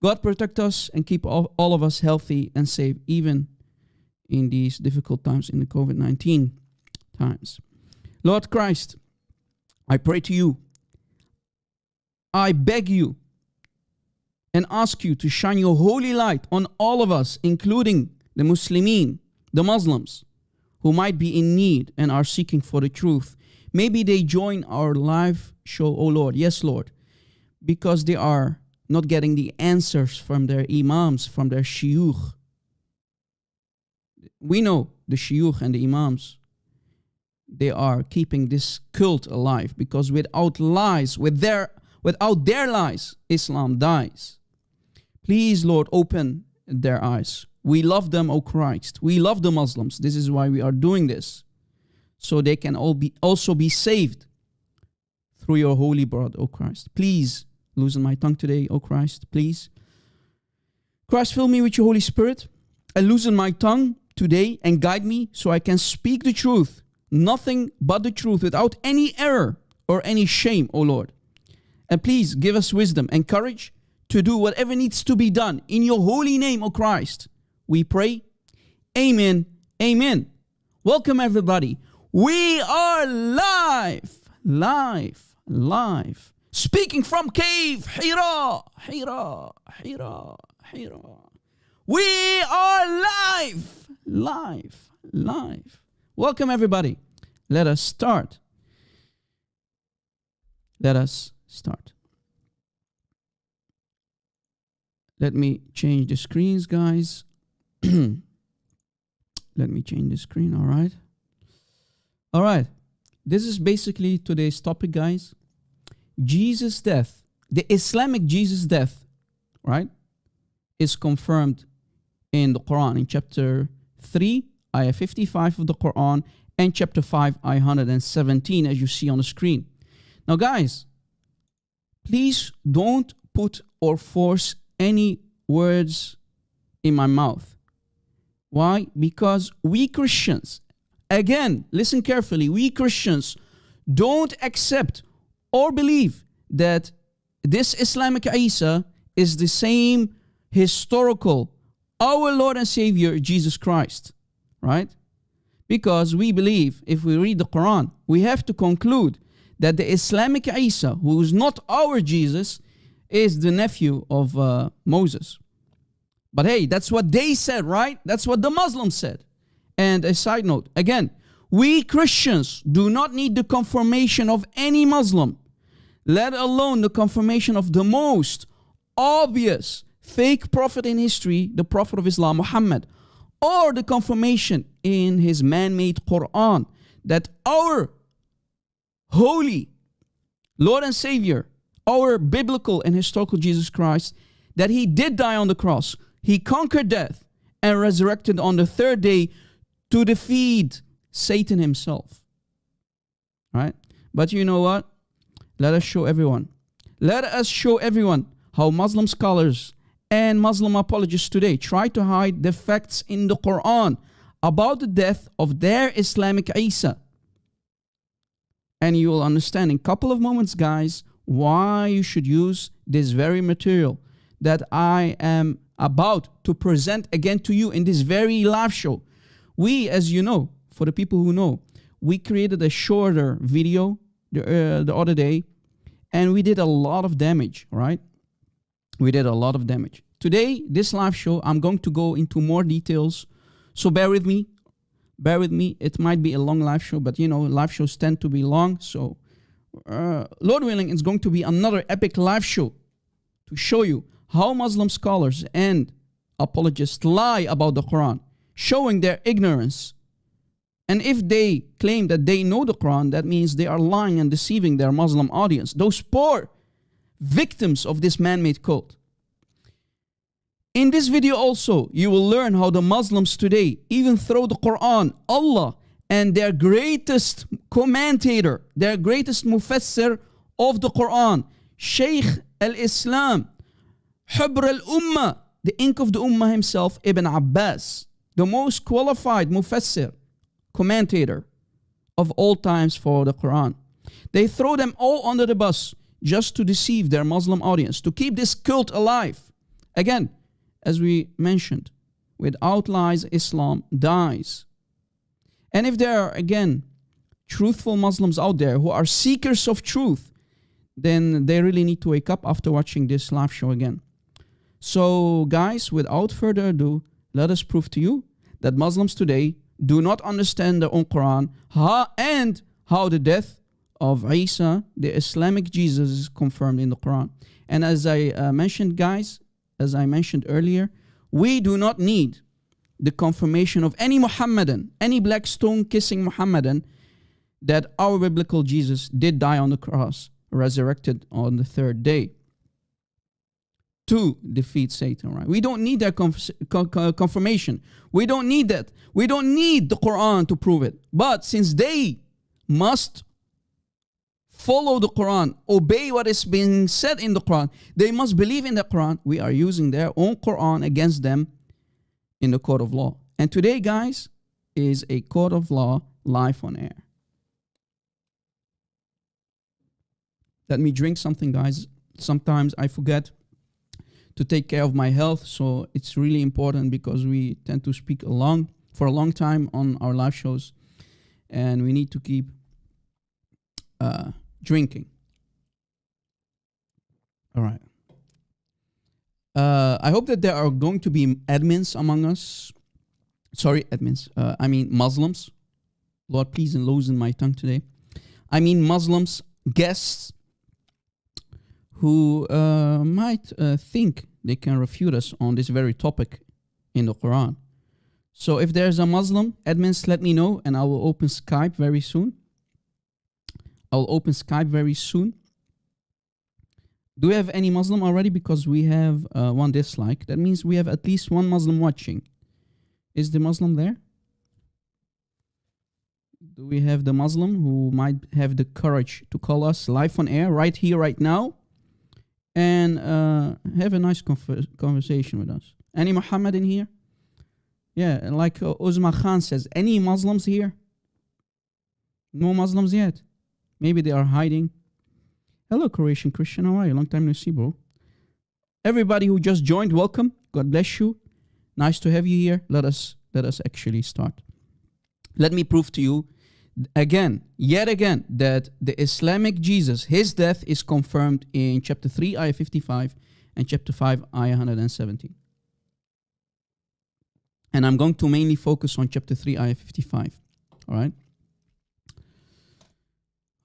God protect us and keep all of us healthy and safe, even in these difficult times, in the COVID-19 times. Lord Christ, I pray to you. I beg you and ask you to shine your holy light on all of us, including the Muslimin, the Muslims, who might be in need and are seeking for the truth. Maybe they join our live show, oh Lord. Yes, Lord. Because they are not getting the answers from their imams, from their shuyukh. We know the shuyukh and the imams, they are keeping this cult alive, because without lies, without their lies, Islam dies. Please, Lord, open their eyes. We love them, O Christ. We love the Muslims. This is why we are doing this, so they can also be saved through your holy blood, O Christ. Please loosen my tongue today, O Christ, please. Christ, fill me with your Holy Spirit and loosen my tongue today and guide me so I can speak the truth, nothing but the truth, without any error or any shame, O Lord. And please give us wisdom and courage to do whatever needs to be done in your holy name, O Christ. We pray. Amen. Amen. Welcome, everybody. We are live. Speaking from cave, Hira. We are live. Welcome, everybody. Let us start. Let me change the screens, guys. Let me change the screen, all right. This is basically today's topic, guys. Jesus' death, the Islamic Jesus' death, right, is confirmed in the Quran, in chapter 3, ayah 55 of the Quran, and chapter 5, ayah 117, as you see on the screen. Now, guys, please don't put or force any words in my mouth. Why? Because we Christians, again, listen carefully, we Christians don't accept or believe that this Islamic Isa is the same historical, our Lord and Savior, Jesus Christ, right? Because we believe, if we read the Quran, we have to conclude that the Islamic Isa, who is not our Jesus, is the nephew of Moses. But hey, that's what they said, right? That's what the Muslims said. And a side note, again, we Christians do not need the confirmation of any Muslim, let alone the confirmation of the most obvious fake prophet in history, the Prophet of Islam, Muhammad, or the confirmation in his man-made Quran that our holy Lord and Savior, our biblical and historical Jesus Christ, that he did die on the cross, he conquered death and resurrected on the third day to defeat Satan himself. Right? But you know what? Let us show everyone how Muslim scholars and Muslim apologists today try to hide the facts in the Quran about the death of their Islamic Isa. And you will understand in a couple of moments, guys, why you should use this very material that I am about to present again to you in this very live show. We, as you know, for the people who know, we created a shorter video the other day, and we did a lot of damage, right? We did a lot of damage. Today, this live show, I'm going to go into more details, so bear with me. It might be a long live show, but you know, live shows tend to be long, so Lord willing, it's going to be another epic live show to show you how Muslim scholars and apologists lie about the Quran, showing their ignorance. And if they claim that they know the Quran, that means they are lying and deceiving their Muslim audience, those poor victims of this man-made cult. In this video also, you will learn how the Muslims today even throw the Quran, Allah, and their greatest commentator, their greatest mufassir of the Quran, Shaykh al-Islam, Hubr al-Ummah, the ink of the Ummah himself, Ibn Abbas, the most qualified mufassir, commentator of all times for the Quran. They throw them all under the bus just to deceive their Muslim audience, to keep this cult alive. Again, as we mentioned, without lies, Islam dies. And if there are, again, truthful Muslims out there who are seekers of truth, then they really need to wake up after watching this live show again. So, guys, without further ado, let us prove to you that Muslims today do not understand their own Quran and how the death of Isa, the Islamic Jesus, is confirmed in the Quran. And as I mentioned, guys, as I mentioned earlier, we do not need the confirmation of any Muhammadan, any black stone-kissing Muhammadan, that our biblical Jesus did die on the cross, resurrected on the third day to defeat Satan, right? We don't need that confirmation. We don't need that. We don't need the Quran to prove it. But since they must follow the Quran, obey what is being said in the Quran, they must believe in the Quran, we are using their own Quran against them in the court of law. And today, guys, is a court of law live on air. Let me drink something, guys. Sometimes I forget to take care of my health, so it's really important because we tend to speak for a long time on our live shows, and we need to keep drinking. All right. I hope that there are going to be admins among us. Sorry, admins. I mean Muslims. Lord, please loosen my tongue today. I mean Muslims, guests, who might think they can refute us on this very topic in the Quran. So if there's a Muslim, admins, let me know, and I will open Skype very soon. I'll open Skype very soon. Do we have any Muslim already? Because we have one dislike. That means we have at least one Muslim watching. Is the Muslim there? Do we have the Muslim who might have the courage to call us live on air right here, right now, and have a nice conversation with us? Any Muhammad in here? Yeah, like Uzma Khan says, any Muslims here? No Muslims yet. Maybe they are hiding. Hello, Croatian Christian. How are you? Long time no see, bro. Everybody who just joined, welcome. God bless you. Nice to have you here. Let us actually start. Let me prove to you again, yet again, that the Islamic Jesus, his death is confirmed in chapter 3, ayah 55, and chapter 5, ayah 117. And I'm going to mainly focus on chapter 3, ayah 55. All right?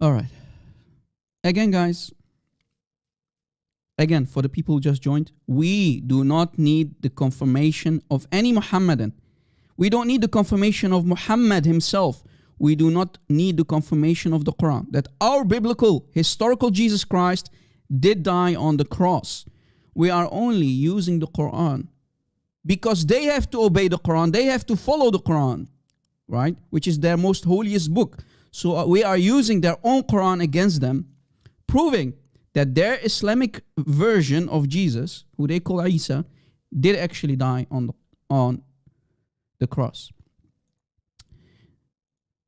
All right. Again, guys, again, for the people who just joined, we do not need the confirmation of any Muhammadan. We don't need the confirmation of Muhammad himself. We do not need the confirmation of the Quran, that our biblical, historical Jesus Christ did die on the cross. We are only using the Quran because they have to obey the Quran. They have to follow the Quran, right? Which is their most holiest book. So we are using their own Quran against them, proving that their Islamic version of Jesus, who they call Isa, did actually die on the cross.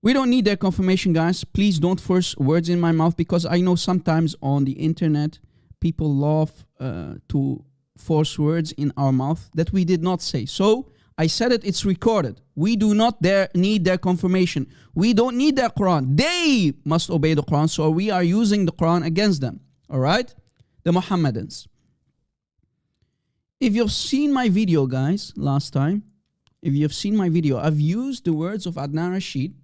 We don't need their confirmation, guys. Please don't force words in my mouth, because I know sometimes on the internet people love to force words in our mouth that we did not say. So I said it, it's recorded. We do not need their confirmation. We don't need their Quran. They must obey the Quran, so we are using the Quran against them. All right? The Muhammadans. If you've seen my video, guys, last time, if you've seen my video, I've used the words of Adnan Rashid,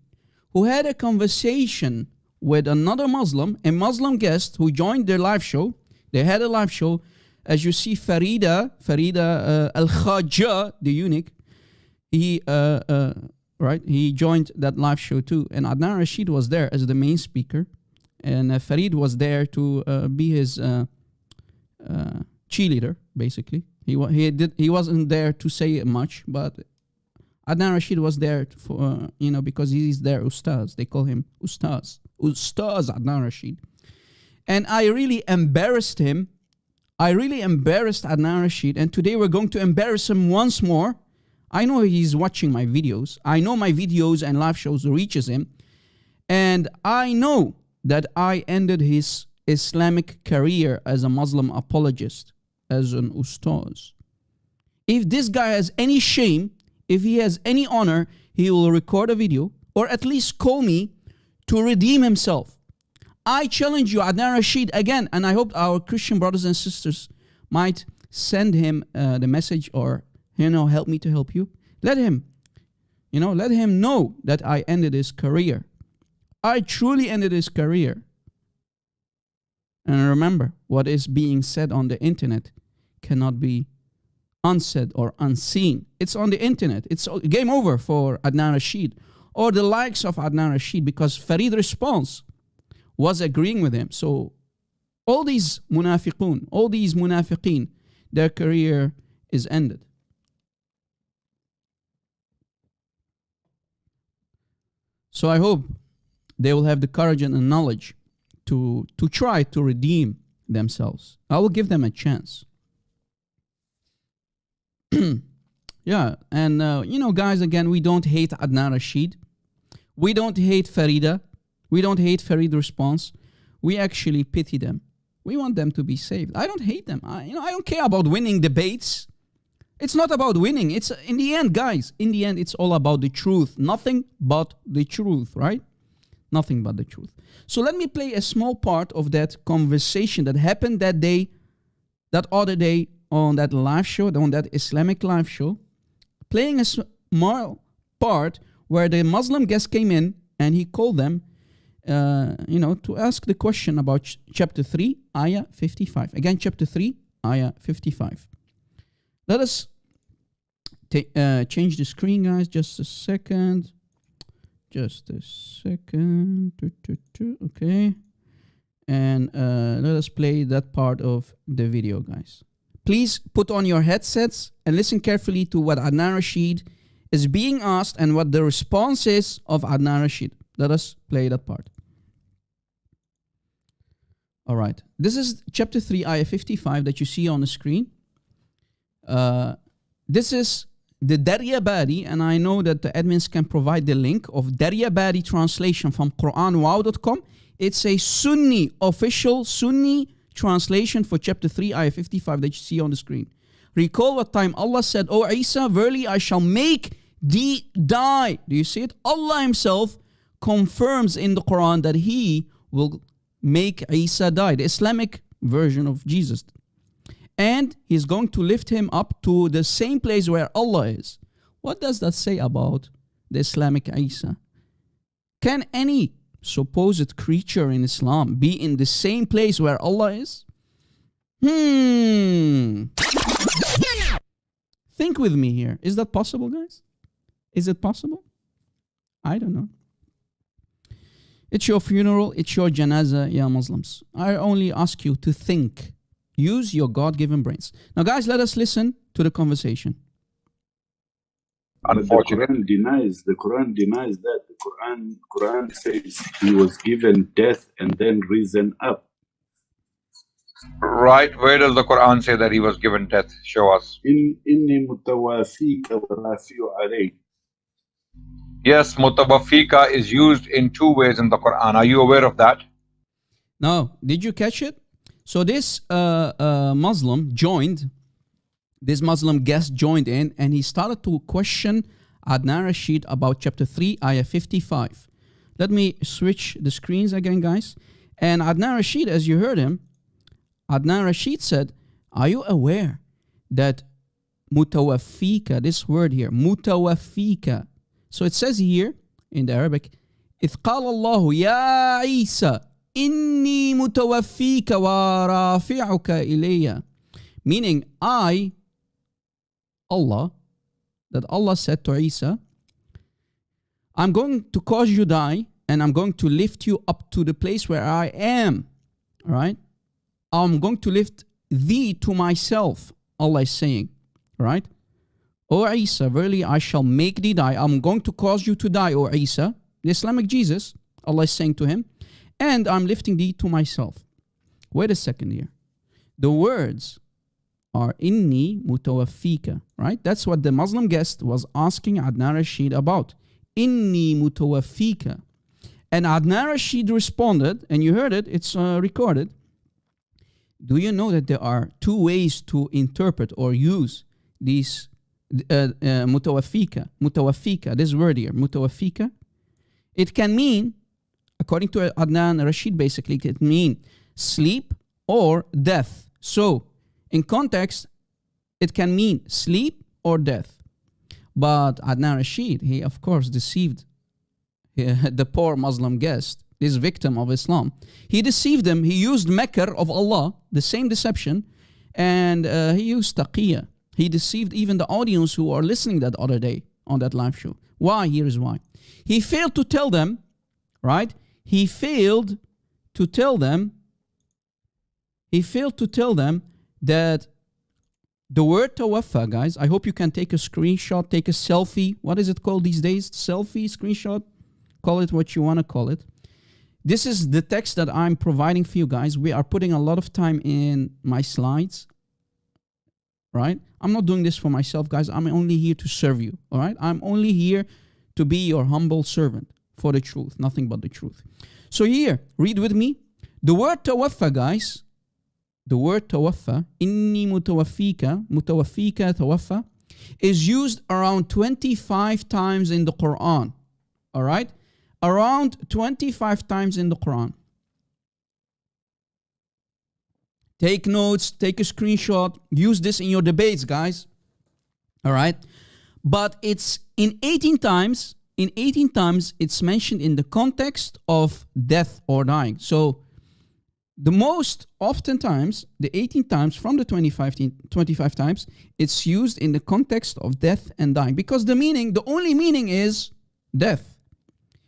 who had a conversation with another Muslim, a Muslim guest who joined their live show. They had a live show. As you see, Farida Al-Khajah, the eunuch, he joined that live show too. And Adnan Rashid was there as the main speaker. And Farid was there to be his cheerleader, basically. He wasn't there to say much, but Adnan Rashid was there for, because he's their Ustaz. They call him Ustaz. Ustaz Adnan Rashid. And I really embarrassed him. I really embarrassed Adnan Rashid. And today we're going to embarrass him once more. I know he's watching my videos. I know my videos and live shows reaches him. And I know that I ended his Islamic career as a Muslim apologist, as an Ustaz. If this guy has any shame, if he has any honor, he will record a video or at least call me to redeem himself. I challenge you, Adnan Rashid, again, and I hope our Christian brothers and sisters might send him the message or, help me to help you. Let him know that I ended his career. I truly ended his career. And remember, what is being said on the internet cannot be unsaid or unseen. It's on the internet. It's game over for Adnan Rashid or the likes of Adnan Rashid, because Farid Response was agreeing with him. So all these munafiqeen, their career is ended. So I hope they will have the courage and the knowledge to try to redeem themselves. I will give them a chance. Yeah, and guys, again, we don't hate Adnan Rashid. We don't hate Farida. We don't hate Farid Response. We actually pity them. We want them to be saved. I don't hate them. I don't care about winning debates. It's not about winning. It's in the end, guys. In the end, it's all about the truth. Nothing but the truth, right? Nothing but the truth. So let me play a small part of that conversation that happened that other day on that live show, on that Islamic live show. Playing a small part where the Muslim guest came in and he called them, to ask the question about chapter 3, ayah 55. Again, chapter 3, ayah 55. Let us change the screen, guys. Just a second. Okay. And let us play that part of the video, guys. Please put on your headsets and listen carefully to what Adnan Rashid is being asked and what the response is of Adnan Rashid. Let us play that part. All right. This is chapter 3, ayah 55 that you see on the screen. This is the Daryabari, and I know that the admins can provide the link of Daryabari translation from qur'anwow.com. It's a official Sunni translation for chapter 3, ayah 55 that you see on the screen. Recall what time Allah said, "O Isa, verily I shall make thee die." Do you see it? Allah himself confirms in the Quran that he will make Isa die, the Islamic version of Jesus. And he's going to lift him up to the same place where Allah is. What does that say about the Islamic Isa? Can any supposed creature in Islam be in the same place where Allah is? Think with me here. Is that possible, guys? Is it possible? I don't know. It's your funeral, it's your janazah, ya Muslims. I only ask you to think. Use your God-given brains. Now, guys, let us listen to the conversation. Unfortunately, the Quran denies that. The Quran says he was given death and then risen up. Right. Where does the Quran say that he was given death? Show us. Inni mutawafika wa rafi'u alayk. Yes, mutawafika is used in two ways in the Quran. Are you aware of that? Now, did you catch it? So this Muslim guest joined in, and he started to question Adnan Rashid about chapter 3, ayah 55. Let me switch the screens again, guys. And Adnan Rashid, as you heard him, Adnan Rashid said, are you aware that mutawafika, this word here, mutawafika. So it says here in the Arabic, إِذْ قَالَ اللَّهُ يَا عِيسَى إِنِّي مُتَوَفِّيكَ وَرَافِعُكَ إِلَيَّ. Meaning, that Allah said to Isa, I'm going to cause you die, and I'm going to lift you up to the place where I am. All right? I'm going to lift thee to myself, Allah is saying. Right? O Isa, verily I shall make thee die. I'm going to cause you to die, O Isa. The Islamic Jesus, Allah is saying to him, and I'm lifting thee to myself. Wait a second here. The words are inni mutawaffika, right? That's what the Muslim guest was asking Adnan Rashid about. Inni mutawaffika. And Adnan Rashid responded, and you heard it, it's recorded. Do you know that there are two ways to interpret or use these mutawafika, this word here, mutawafika, it can mean, according to Adnan Rashid, basically, it can mean sleep or death. So, in context, it can mean sleep or death. But Adnan Rashid, he of course deceived the poor Muslim guest, this victim of Islam. He deceived them. He used makr of Allah, the same deception, and he used taqiyya. He deceived even the audience who are listening that other day on that live show. Why? Here is why. He failed to tell them, right? He failed to tell them that the word tawaffa, guys, I hope you can take a screenshot, take a selfie. What is it called these days? Selfie, screenshot? Call it what you want to call it. This is the text that I'm providing for you guys. We are putting a lot of time in my slides, right? I'm not doing this for myself, guys. I'm only here to serve you, all right? I'm only here to be your humble servant for the truth, nothing but the truth. So here, read with me. The word tawaffa, guys, the word tawaffa, inni mutawaffika, tawaffa, is used around 25 times in the Quran. All right? Around 25 times in the Quran. Take notes, take a screenshot, use this in your debates, guys. All right? But it's in 18 times, it's mentioned in the context of death or dying. So, the most often times, the 18 times from the 25 times, it's used in the context of death and dying. Because the only meaning is death.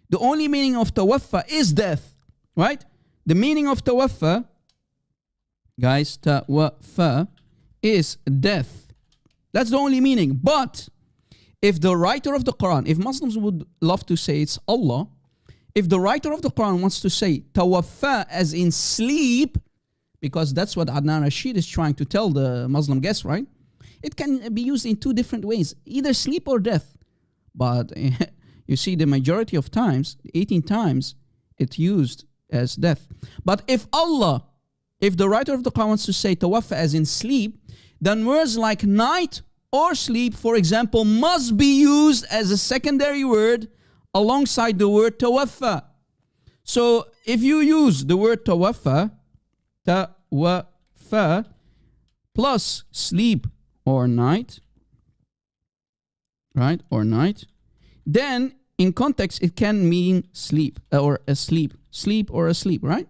The only meaning of tawaffa is death, right? The meaning of tawaffa, guys, tawaffa is death. That's the only meaning. But if the writer of the Quran, if Muslims would love to say it's Allah, if the writer of the Quran wants to say tawaffa as in sleep, because that's what Adnan Rashid is trying to tell the Muslim guests, right? It can be used in two different ways, either sleep or death. But you see, the majority of times, 18 times, it's used as death. But if the writer of the Quran wants to say tawaffa as in sleep, then words like night or sleep, for example, must be used as a secondary word alongside the word tawaffa. So if you use the word tawaffa plus sleep or night, right, or night, then in context it can mean sleep or asleep, right?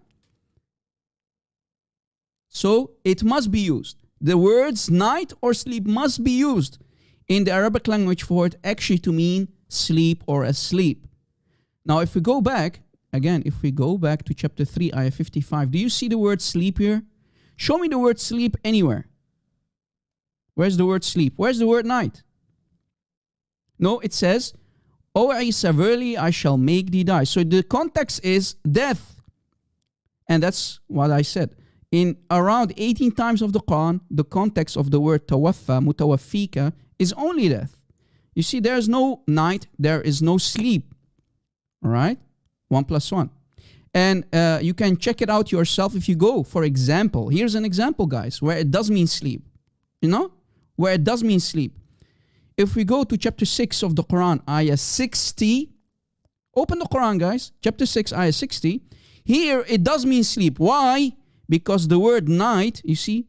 So it must be used. The words night or sleep must be used in the Arabic language for it actually to mean sleep or asleep. Now, if we go back to chapter 3, ayah 55, do you see the word sleep here? Show me the word sleep anywhere. Where's the word sleep? Where's the word night? No, it says, O Isa, verily I shall make thee die. So the context is death. And that's what I said. In around 18 times of the Quran, the context of the word tawaffa, mutawaffika, is only death. You see, there is no night, there is no sleep. All right? 1 + 1. And you can check it out yourself if you go. For example, here's an example, guys, where it does mean sleep. You know? Where it does mean sleep. If we go to chapter 6 of the Quran, ayah 60, open the Quran, guys. Chapter 6, ayah 60. Here, it does mean sleep. Why? Because the word night, you see,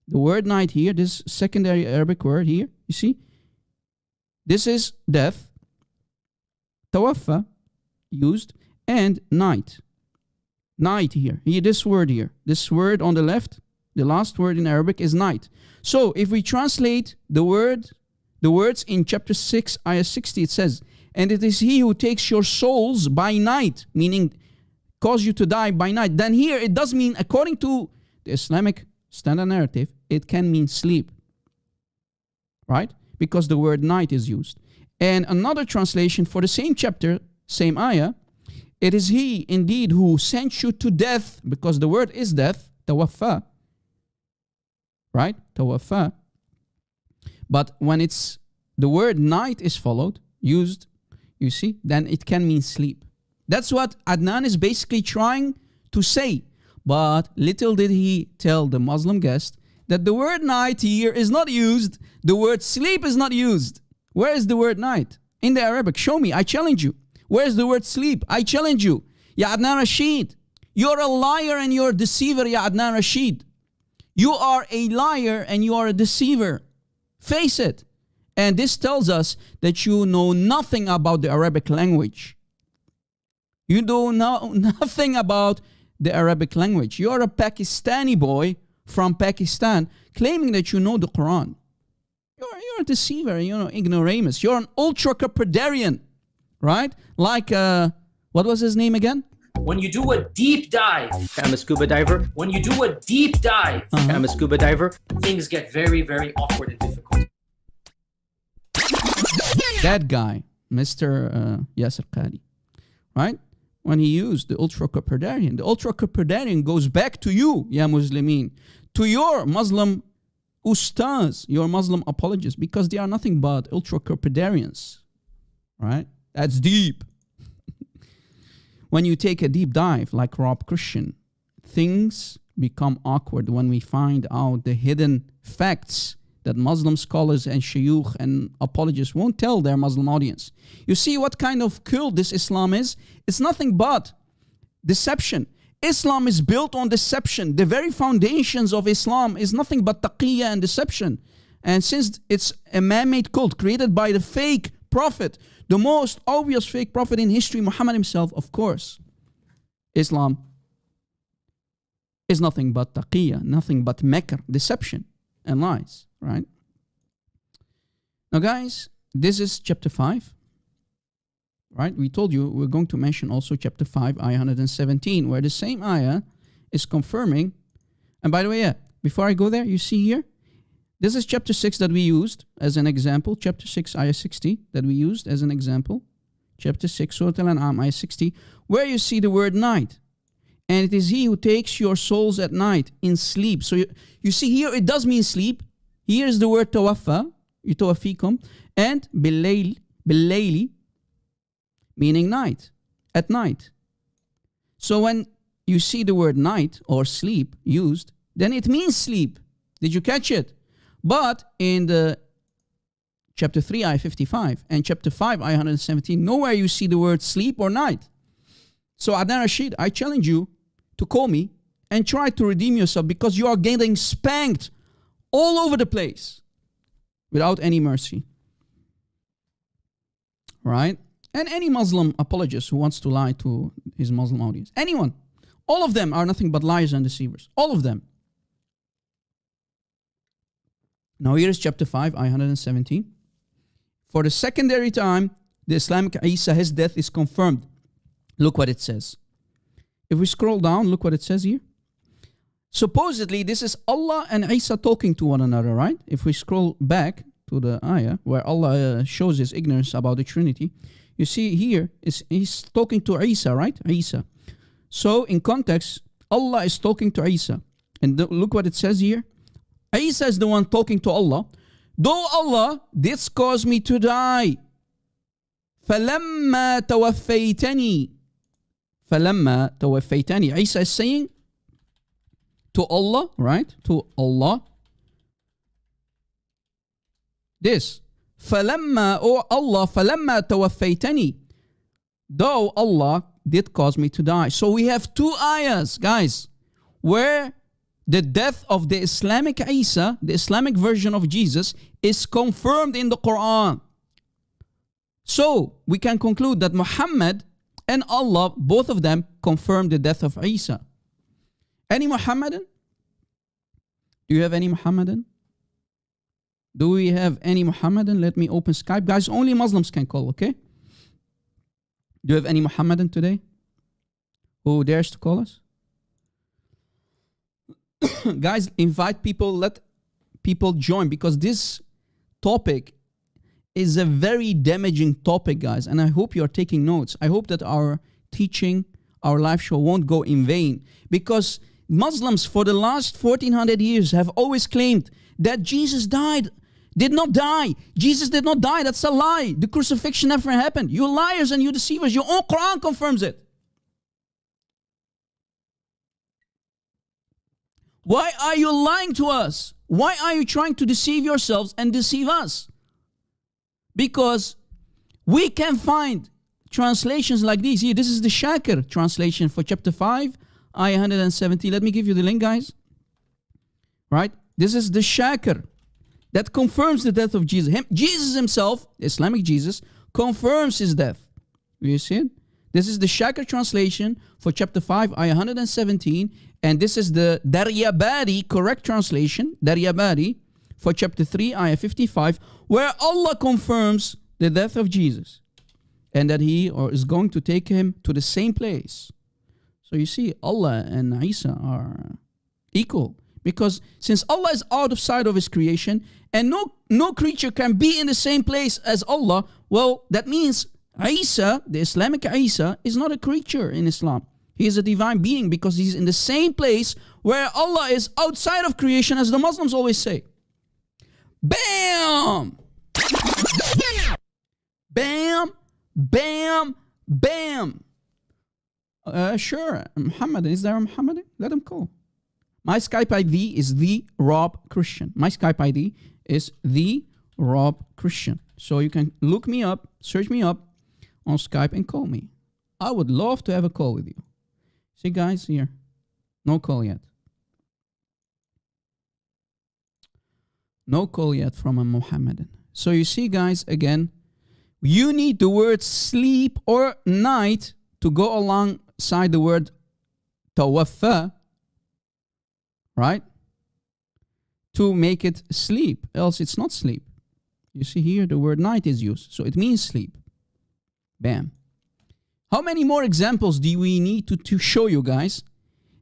the word night here, this secondary Arabic word here, you see, this is death, tawaffa, used, and night. Night here, this word here, this word on the left, the last word in Arabic is night. So if we translate the words in chapter 6, ayah 60, it says, and it is he who takes your souls by night, meaning cause you to die by night. Then here it does mean, according to the Islamic standard narrative, it can mean sleep. Right? Because the word night is used. And another translation for the same chapter, same ayah, it is he indeed who sent you to death, because the word is death, tawaffa. Right? Tawaffa. But when it's the word night is followed, used, you see, then it can mean sleep. That's what Adnan is basically trying to say. But little did he tell the Muslim guest that the word night here is not used. The word sleep is not used. Where is the word night? In the Arabic, show me, I challenge you. Where is the word sleep? I challenge you. Ya Adnan Rashid, you're a liar and you're a deceiver, Ya Adnan Rashid. You are a liar and you are a deceiver. Face it. And this tells us that you know nothing about the Arabic language. You do know nothing about the Arabic language. You're a Pakistani boy from Pakistan claiming that you know the Quran. You're a deceiver, ignoramus. You're an ultra-capridarian, right? Like, what was his name again? When you do a deep dive, I'm a scuba diver. when you do a deep dive, I'm a scuba diver. things get very, very awkward and difficult. That guy, Mr. Yasser Qadi, right? When he used the ultra-capridarian goes back to you, Ya Muslimin, to your Muslim ustaz, your Muslim apologists, because they are nothing but ultra-capridarians, right? That's deep. When you take a deep dive like Rob Christian, things become awkward when we find out the hidden facts that Muslim scholars and shayukh and apologists won't tell their Muslim audience. You see what kind of cult this Islam is? It's nothing but deception. Islam is built on deception. The very foundations of Islam is nothing but taqiyya and deception. And since it's a man-made cult created by the fake prophet, the most obvious fake prophet in history, Muhammad himself, of course, Islam is nothing but taqiyya, nothing but makr, deception and lies, right? Now guys, this is chapter 5, right? We told you we're going to mention also chapter 5, ayah 117, where the same ayah is confirming. And by the way, yeah, before I go there, you see here, this is chapter 6 that we used as an example. Chapter 6, ayah 60 that we used as an example. Chapter 6, Surah Al-An'am, ayah 60, where you see the word night. And it is he who takes your souls at night in sleep. So you see here, it does mean sleep. Here is the word tawaffa, yutawaffikum, and billayli, meaning night, at night. So when you see the word night or sleep used, then it means sleep. Did you catch it? But in the chapter 3, ayah 55, and chapter 5, ayah 117, nowhere you see the word sleep or night. So Adnan Rashid, I challenge you to call me and try to redeem yourself, because you are getting spanked all over the place without any mercy. Right? And any Muslim apologist who wants to lie to his Muslim audience. Anyone. All of them are nothing but liars and deceivers. All of them. Now here is chapter 5, ayah 117. For the secondary time, the Islamic Isa, his death is confirmed. Look what it says. If we scroll down, look what it says here. Supposedly, this is Allah and Isa talking to one another, right? If we scroll back to the ayah, where Allah shows his ignorance about the Trinity, you see here, he's talking to Isa, right? Isa. So, in context, Allah is talking to Isa. And look what it says here. Isa is the one talking to Allah. Though Allah did cause me to die. فَلَمَّا تَوَفَّيْتَنِي فَلَمَّا تَوَفَّيْتَنِي. Isa is saying to Allah, right? To Allah. This. فَلَمَّا, oh Allah, فَلَمَّا تَوَفَّيْتَنِي. Though Allah did cause me to die. So we have two ayahs, guys, where the death of the Islamic Isa, the Islamic version of Jesus, is confirmed in the Quran. So we can conclude that Muhammad and Allah, both of them, confirmed the death of Isa. Any Muhammadan? Do you have any Muhammadan? Do we have any Muhammadan? Let me open Skype. Guys, only Muslims can call, okay? Do you have any Muhammadan today? Who dares to call us? Guys, invite people, let people join, because this topic is a very damaging topic, guys, and I hope you are taking notes. I hope that our teaching, our live show won't go in vain, because Muslims for the last 1400 years have always claimed that Jesus did not die. Jesus did not die. That's a lie. The crucifixion never happened. You liars and you deceivers. Your own Quran confirms it. Why are you lying to us? Why are you trying to deceive yourselves and deceive us? Because we can find translations like these. Here, this is the Shakir translation for chapter 5, ayah 170. Let me give you the link, guys. Right? This is the Shakir that confirms the death of Jesus. Jesus himself, Islamic Jesus, confirms his death. You see it? This is the Shakir translation for chapter 5, ayah 117. And this is the Daryabari correct translation, Daryabari, for chapter 3, ayah 55, where Allah confirms the death of Jesus and that he is going to take him to the same place. So you see, Allah and Isa are equal. Because since Allah is out of sight of his creation and no creature can be in the same place as Allah, well, that means Isa, the Islamic Isa, is not a creature in Islam. He is a divine being because he's in the same place where Allah is outside of creation, as the Muslims always say. Bam! Bam! Bam! Bam! Sure, Muhammad, is there a Muhammad? Let him call. My Skype ID is the Rob Christian. My Skype ID is the Rob Christian. So you can look me up, search me up on Skype and call me. I would love to have a call with you. See, guys, here. No call yet. No call yet from a Mohammedan. So you see, guys, again, you need the word sleep or night to go alongside the word tawaffa, right? To make it sleep, else it's not sleep. You see here, the word night is used, so it means sleep. Bam. How many more examples do we need to show you guys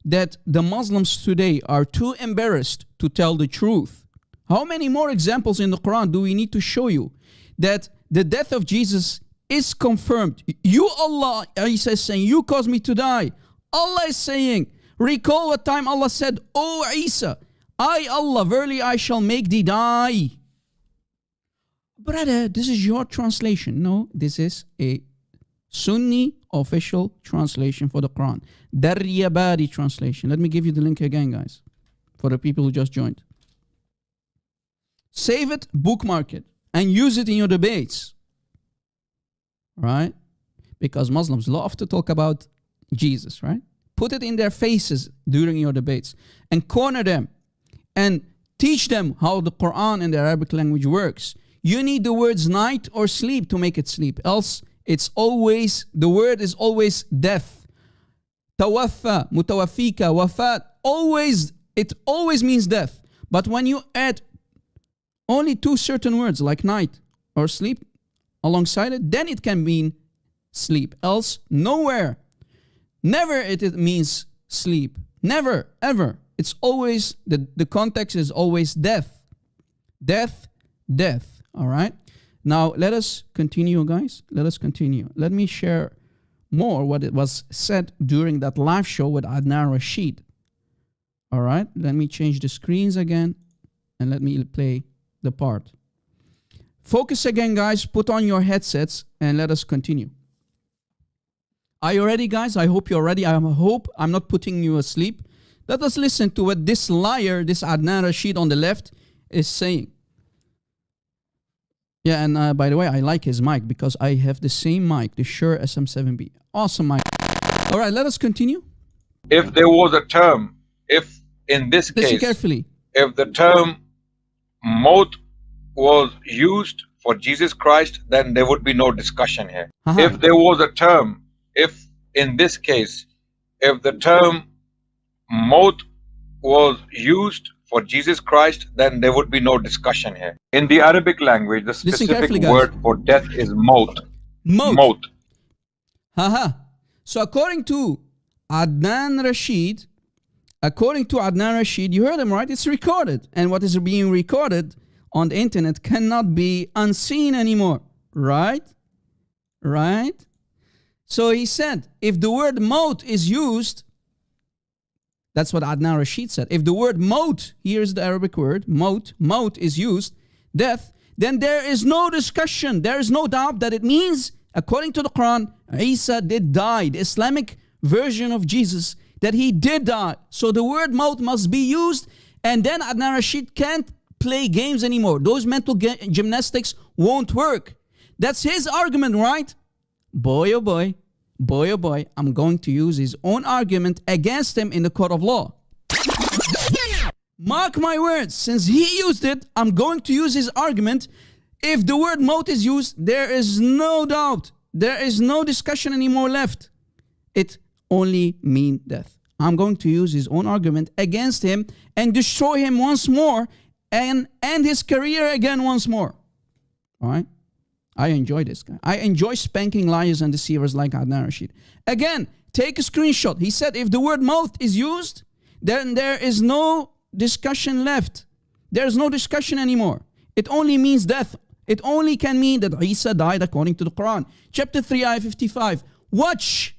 that the Muslims today are too embarrassed to tell the truth? How many more examples in the Quran do we need to show you that the death of Jesus is confirmed? You, Allah, Isa is saying, you caused me to die. Allah is saying, recall what time Allah said, O Isa, I, Allah, verily I shall make thee die. Brother, this is your translation. No, this is a Sunni official translation for the Quran. Daryabari translation. Let me give you the link again, guys, for the people who just joined. Save it, bookmark it, and use it in your debates. Right? Because Muslims love to talk about Jesus, right? Put it in their faces during your debates and corner them and teach them how the Quran in the Arabic language works. You need the words night or sleep to make it sleep. Else, it's always, the word is always death. Tawaffa, mutawafika, wafat, always, it always means death. But when you add only two certain words like night or sleep alongside it, then it can mean sleep. Else, nowhere. Never it means sleep. Never, ever. It's always, the context is always death. Death, death. All right? Now, let us continue, guys. Let us continue. Let me share more what it was said during that live show with Adnan Rashid. All right? Let me change the screens again and let me play the part. Focus again, guys. Put on your headsets and let us continue. Are you ready, guys? I hope you're ready. I hope I'm not putting you asleep. Let us listen to what this liar, this Adnan Rashid on the left, is saying. Yeah, and by the way, I like his mic because I have the same mic, the Shure SM7B. Awesome mic. All right, let us continue. If there was a term, if in this Listen case, carefully. if the term maut was used for Jesus Christ, then there would be no discussion here. If there was a term, if in this case, if the term maut was used for Jesus Christ, then there would be no discussion here. In the Arabic language, the specific word for death is maut. Maut. So according to Adnan Rashid, you heard him, right? It's recorded. And what is being recorded on the internet cannot be unseen anymore. Right? Right? So he said, if the word maut is used, that's what Adnan Rashid said. If the word maut, here's the Arabic word, maut is used, death, then there is no discussion. There is no doubt that it means, according to the Quran, Isa did die. The Islamic version of Jesus, that he did die. So the word maut must be used And then Adnan Rashid can't play games anymore. Those mental gymnastics won't work. That's his argument, right? Boy, oh boy, boy, oh boy, I'm going to use his own argument against him in the court of law. Mark my words, since he used it, I'm going to use his argument. If the word maut is used, there is no doubt. There is no discussion anymore left. It only means death. I'm going to use his own argument against him and destroy him once more and end his career again once more. All right? I enjoy this guy. I enjoy spanking liars and deceivers like Adnan Rashid. Again, take a screenshot. He said if the word maut is used, then there is no discussion left. There's no discussion anymore. It only means death. It only can mean that Isa died according to the Quran. Chapter 3, ayah 55. Watch.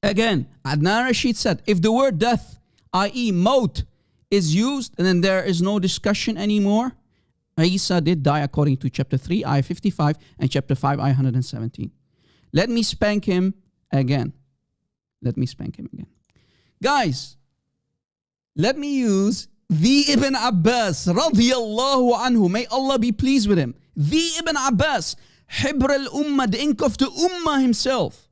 Again, Adnan Rashid said, if the word death, i.e. maut, is used, then there is no discussion anymore. Isa did die according to chapter 3, ayah 55, and chapter 5, ayah 117. Let me spank him again. Guys, let me use the Ibn Abbas, radiyallahu anhu. May Allah be pleased with him. The Ibn Abbas, Hibr al-Ummah, the ink of the Ummah himself.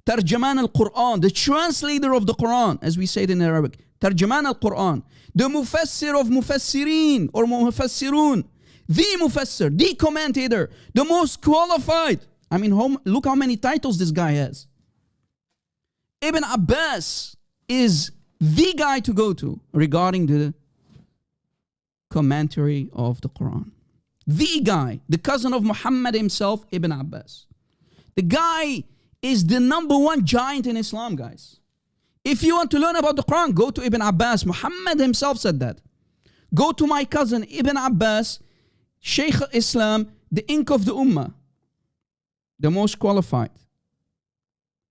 Tarjaman al-Qur'an, the translator of the Quran, as we say it in Arabic. Tarjaman al-Quran, the Mufassir of Mufassirin or Mufassirun. The Mufassir, the commentator, the most qualified. I mean, look how many titles this guy has. Ibn Abbas is the guy to go to regarding the commentary of the Quran. The guy, the cousin of Muhammad himself, Ibn Abbas. The guy is the number one giant in Islam, guys. If you want to learn about the Quran, go to Ibn Abbas. Muhammad himself said that. Go to my cousin Ibn Abbas, Shaykh Islam, the ink of the Ummah, the most qualified.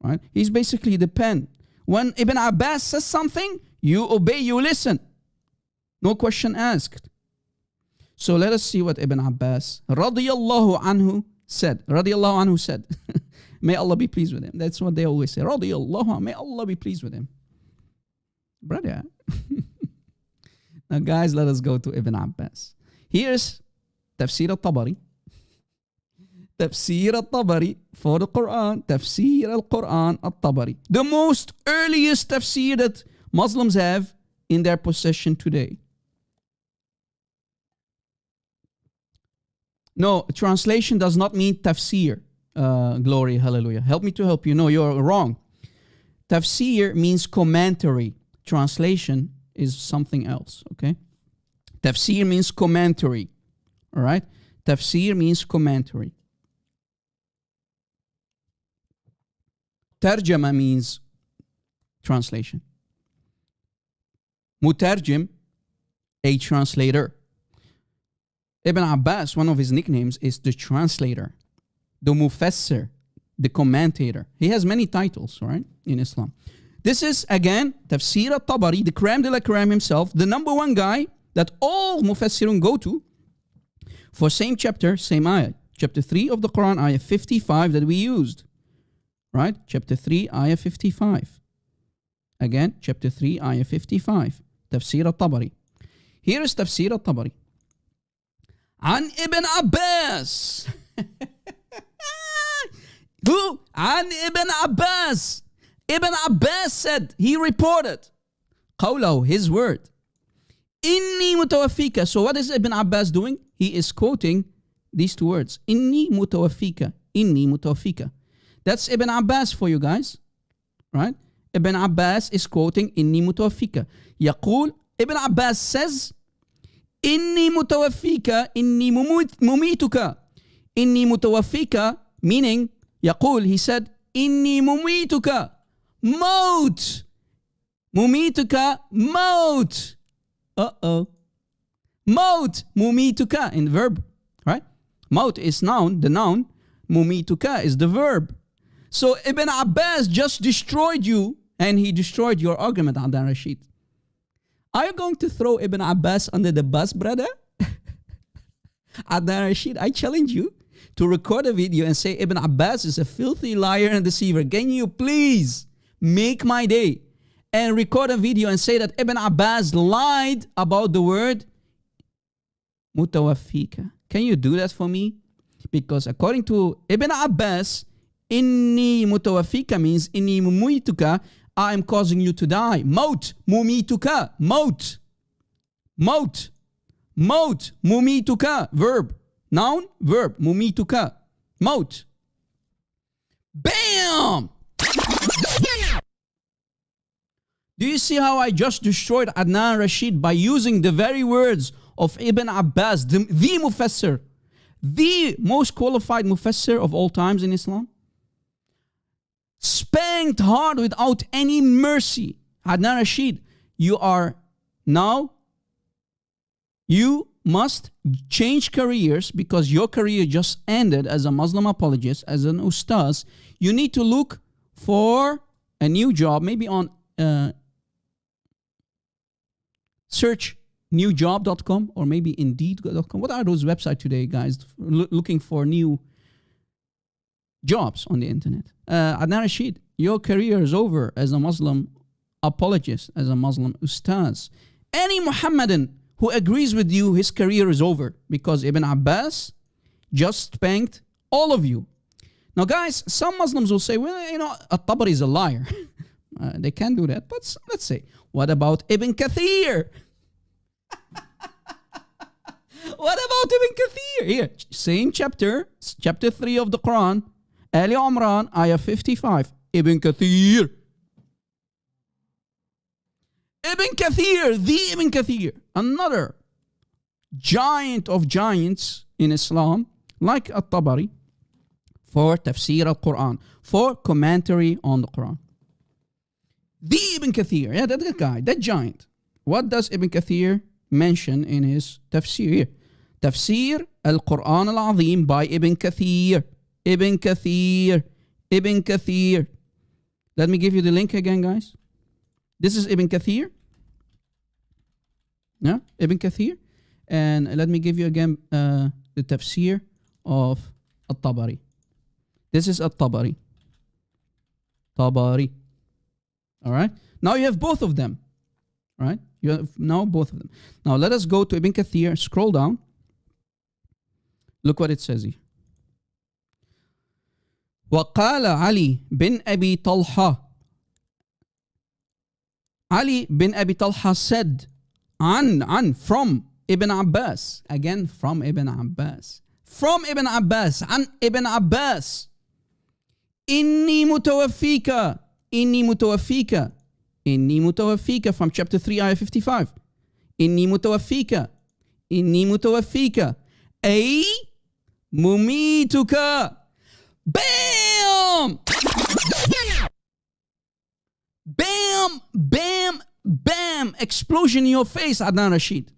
Right? He's basically the pen. When Ibn Abbas says something, you obey, you listen. No question asked. So let us see what Ibn Abbas, radiyallahu anhu, said. Radiyallahu anhu said. May Allah be pleased with him. That's what they always say. Radiyallahu anhu, may Allah be pleased with him. Brother. Now guys, let us go to Ibn Abbas. Here's Tafsir al-Tabari. Tafsir al-Tabari for the Quran. Tafsir al-Quran al-Tabari. The most earliest tafsir that Muslims have in their possession today. No, translation does not mean tafsir. Glory, hallelujah. Help me to help you. No, you're wrong. Tafsir means commentary. Translation is something else, okay? Tafsir means commentary, all right? Tafsir means commentary. Tarjama means translation. Mutarjim, a translator. Ibn Abbas, one of his nicknames is the translator, the mufassir, the commentator. He has many titles, right, in Islam. This is, again, Tafsir al-Tabari, the crème de la crème himself, the number one guy that all mufassirun go to for same chapter, same ayah. Chapter 3 of the Quran, ayah 55 that we used. Right? Chapter 3, ayah 55. Again, chapter 3, ayah 55. Tafsir al-Tabari. Here is Tafsir al-Tabari. An Ibn Abbas. Who? An Ibn Abbas. Ibn Abbas said, he reported, qawlahu, his word. Inni mutawaffika. So what is Ibn Abbas doing? He is quoting these two words. Inni mutawaffika. Inni mutawaffika. That's Ibn Abbas for you guys. Right? Ibn Abbas is quoting Inni mutawaffika. Yaqul, Ibn Abbas says, Inni mutawaffika, inni mumituka. Inni mutawaffika, meaning, Yaqul, he said, Inni mumituka. Maut. Mumituka, maut. Uh-oh. Maut, mumituka, in verb. Right? Maut is noun, the noun. Mumituka is the verb. So Ibn Abbas just destroyed you, and he destroyed your argument, Adnan Rashid. Are you going to throw Ibn Abbas under the bus, brother? Adnan Rashid, I challenge you to record a video and say Ibn Abbas is a filthy liar and deceiver. Can you please make my day and record a video and say that Ibn Abbas lied about the word mutawaffika. Can you do that for me? Because according to Ibn Abbas, inni mutawaffika means inni mumituka, I am causing you to die. Maut, mumituka, maut. Maut, maut, mumituka, verb. Noun, verb, mumituka, maut. Bam! Do you see how I just destroyed Adnan Rashid by using the very words of Ibn Abbas, the Mufassir, the most qualified Mufassir of all times in Islam? Spanked hard without any mercy. Adnan Rashid, you must change careers because your career just ended as a Muslim apologist, as an ustaz. You need to look for a new job, maybe on search newjob.com or maybe indeed.com. What are those websites today, guys? Looking for new jobs on the internet. Adnan Rashid, your career is over as a Muslim apologist, as a Muslim ustaz. Any Muhammadan who agrees with you, his career is over because Ibn Abbas just spanked all of you. Now, guys, some Muslims will say, well, you know, At-Tabari is a liar. They can do that, but let's say, what about Ibn Kathir? What about Ibn Kathir? Here, same chapter 3 of the Quran, Ali Imran, ayah 55. Ibn Kathir. Ibn Kathir, the Ibn Kathir, another giant of giants in Islam, like At-Tabari, for tafsir al-Quran, for commentary on the Quran. The Ibn Kathir, yeah, that guy, that giant. What does Ibn Kathir mention in his tafsir here? Tafsir al-Quran al-Azim by Ibn Kathir. Ibn Kathir. Ibn Kathir. Let me give you the link again, guys. This is Ibn Kathir. Yeah, Ibn Kathir. And let me give you again the tafsir of At-Tabari. This is At-Tabari. Tabari. All right. Now you have both of them. All right. You have now both of them. Now let us go to Ibn Kathir. Scroll down. Look what it says here. وقال علي بن أبي طلحة. Ali bin Abi Talha said, from Ibn Abbas. Again, from Ibn Abbas. From Ibn Abbas. An Ibn Abbas. Inni mutawaffika. Inni mutawaffika. Inni mutawaffika. From chapter 3, ayah 55. Inni mutawaffika. Inni mutawaffika. Ay mumituka. Bam! Bam, bam, bam. Explosion in your face, Adnan Rashid.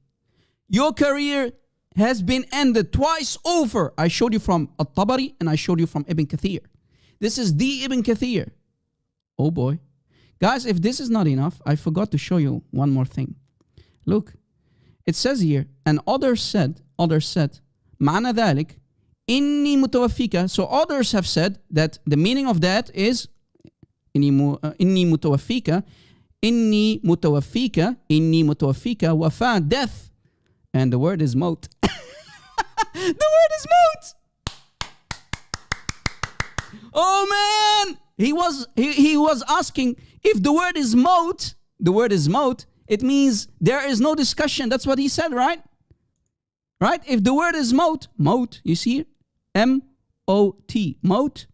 Your career has been ended twice over. I showed you from At-Tabari and I showed you from Ibn Kathir. This is the Ibn Kathir. Oh boy. Guys, if this is not enough, I forgot to show you one more thing. Look, it says here, and others said, معنى ذلك إني متوفيك. So others have said that the meaning of that is إني متوفيك, إني متوفيك, إني متوفيك, وفاة, death. And the word is maut. The word is maut. Oh man! He was asking if the word is maut, it means there is no discussion. That's what he said, right? Right? If the word is maut, you see? M-O-T. Maut.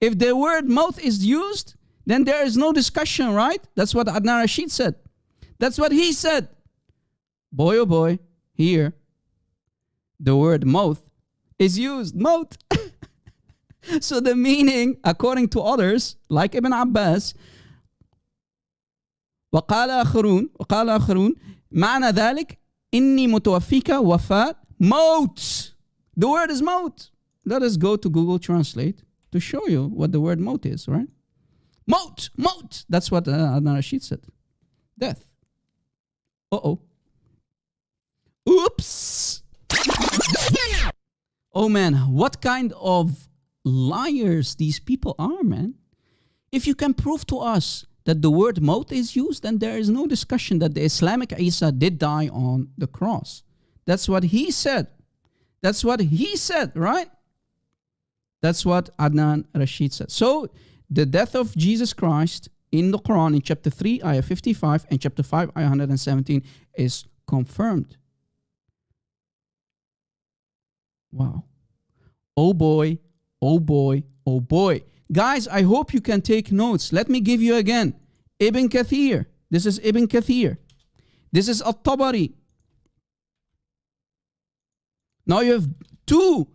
If the word maut is used, then there is no discussion, right? That's what Adnan Rashid said. That's what he said. Boy, oh boy, here, the word maut is used. Maut. So the meaning, according to others, like Ibn Abbas, وقال آخرون معنى ذلك إني متوفيك وفاة موت. The word is maut. Let us go to Google Translate to show you what the word maut is, right? Maut. That's what Adnan Rashid said. Death. Uh-oh. Oops. Oh man, what kind of liars these people are, man. If you can prove to us that the word maut is used, then there is no discussion that the Islamic Isa did die on the cross. That's what he said. That's what he said, right? That's what Adnan Rashid said. So the death of Jesus Christ in the Quran in chapter 3, ayah 55 and chapter 5, ayah 117 is confirmed. Wow. Oh boy, oh boy, oh boy. Guys, I hope you can take notes. Let me give you again. Ibn Kathir. This is Ibn Kathir. This is At-Tabari. Now you have two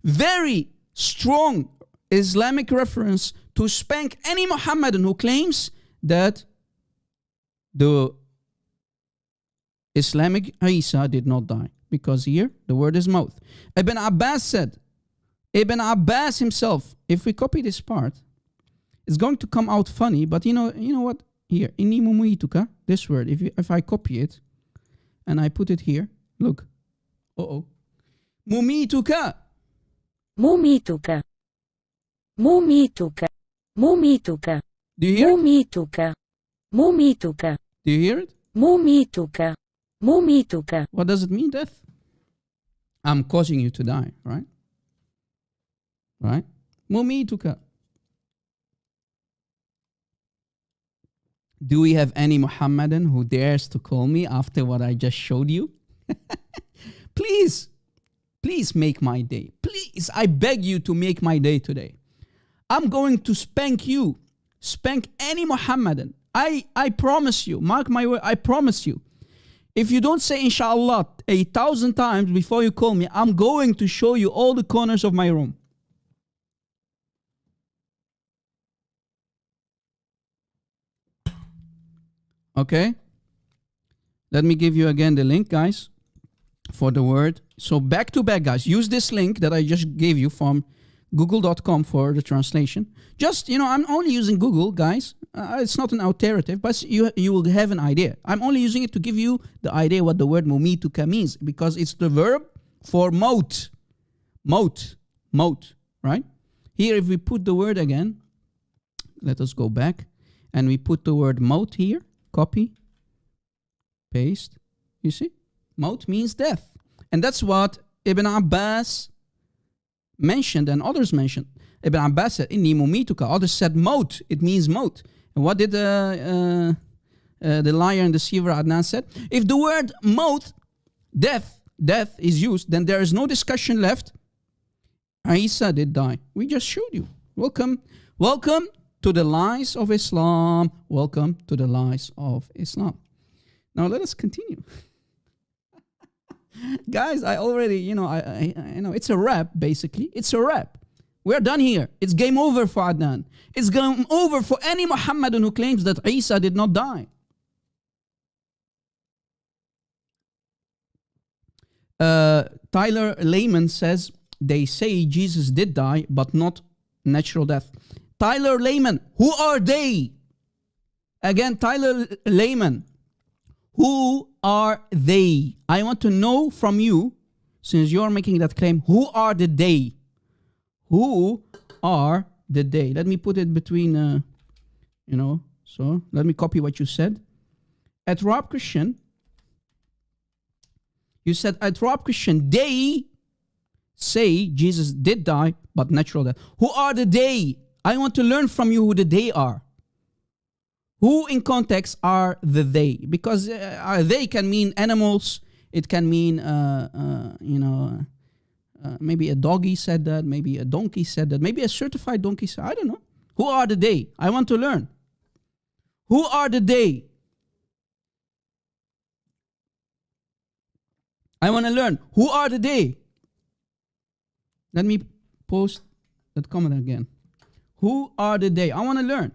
very strong Islamic reference to spank any Muhammadan who claims that the Islamic Isa did not die. Because here, the word is mouth. Ibn Abbas said, Ibn Abbas himself, if we copy this part, it's going to come out funny, but you know what? Here, inni mumuituka, this word, if I copy it, and I put it here, look. Uh-oh. Mumituka. Mumituka. Mumituka. Mumituka. Do you hear it? Mumituka. Mumituka. Do you hear it? Mumituka. Mumituka. What does it mean, death? I'm causing you to die, right? Right? Mumituka. Do we have any Muhammadan who dares to call me after what I just showed you? Please, please make my day. Please, I beg you to make my day today. I'm going to spank you. Spank any Muhammadan. I promise you, mark my word, I promise you. If you don't say inshallah 1,000 times before you call me, I'm going to show you all the corners of my room. Okay? Let me give you again the link, guys, for the word. So back to back, guys. Use this link that I just gave you from google.com for the translation. Just, I'm only using Google, guys. It's not an alternative, but you will have an idea. I'm only using it to give you the idea what the word mumituka means, because it's the verb for maut. Maut. Maut, right? Here, if we put the word again, let us go back, and we put the word maut here, copy, paste, you see? Maut means death. And that's what Ibn Abbas mentioned and others mentioned. Ibn Abbas said, Inni mumituka. Others said maut. It means maut. And what did the liar and deceiver Adnan said? If the word maut, death is used, then there is no discussion left. Isa did die. We just showed you. Welcome. Welcome to the lies of Islam. Welcome to the lies of Islam. Now let us continue. Guys, I already, I know it's a wrap, basically. It's a wrap. We're done here. It's game over for Adnan. It's game over for any Muhammadan who claims that Isa did not die. Tyler Lehman says, they say Jesus did die, but not natural death. Tyler Lehman, who are they? Again, Tyler Lehman, who are they? I want to know from you, since you're making that claim, who are the they? Who are the they? Let me put it between, so let me copy what you said. At Rob Christian, you said, at Rob Christian, they say Jesus did die, but natural death. Who are the they? I want to learn from you who the they are. Who in context are the they? Because they can mean animals. It can mean, maybe a doggy said that. Maybe a donkey said that. Maybe a certified donkey said, I don't know. Who are the they? I want to learn. Who are the they? I want to learn. Who are the they? Let me post that comment again. Who are the they? I want to learn.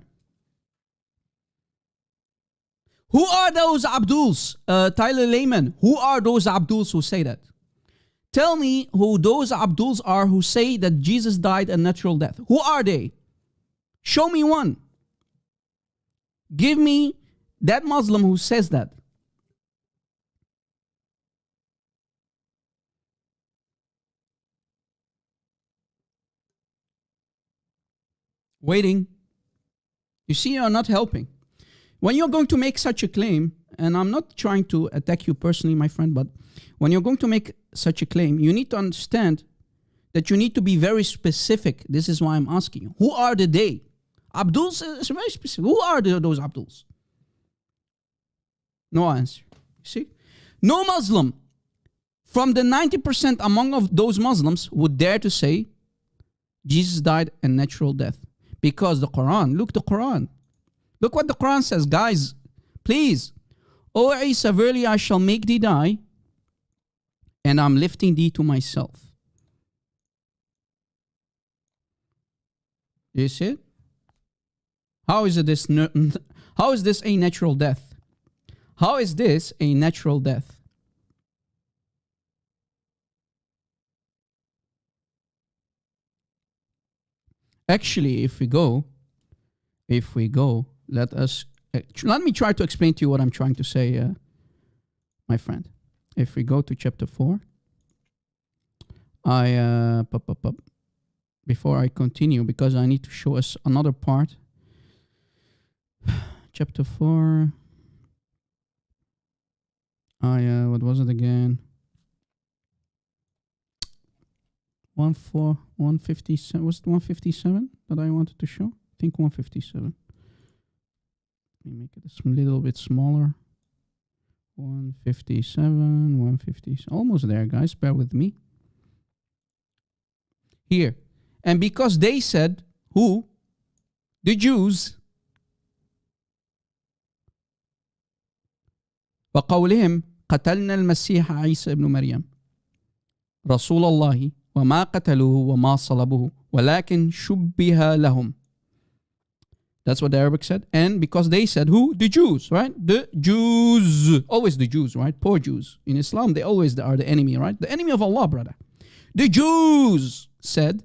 Who are those Abduls? Tyler Lehman, who are those Abduls who say that? Tell me who those Abduls are who say that Jesus died a natural death. Who are they? Show me one. Give me that Muslim who says that. Waiting. You see, you're not helping. When you're going to make such a claim, and I'm not trying to attack you personally, my friend, but when you're going to make such a claim, you need to understand that you need to be very specific. This is why I'm asking you. Who are the they? Abduls is very specific. Who are those Abduls? No answer. You see? No Muslim from the 90% among of those Muslims would dare to say Jesus died a natural death. Because the Quran, look the Quran. Look what the Quran says. Guys, please. O Isa, verily I shall make thee die, and I'm lifting thee to myself. You see it? How is this a natural death? How is this a natural death? Actually, if we go, let me try to explain to you what I'm trying to say, my friend. If we go to chapter 4, before I continue, because I need to show us another part. Chapter 4, what was it again? 157, was it 157 that I wanted to show? I think 157. Let me make it a little bit smaller. 157, 150, almost there, guys, bear with me. Here. And because they said, who? The Jews. وقولهم قتلنا المسيح عيسى ابن مريم رسول الله وما قتلوه وما صلبوه ولكن شبه لهم. That's what the Arabic said. And because they said, who? The Jews, right? The Jews. Always the Jews, right? Poor Jews. In Islam, they always are the enemy, right? The enemy of Allah, brother. The Jews said,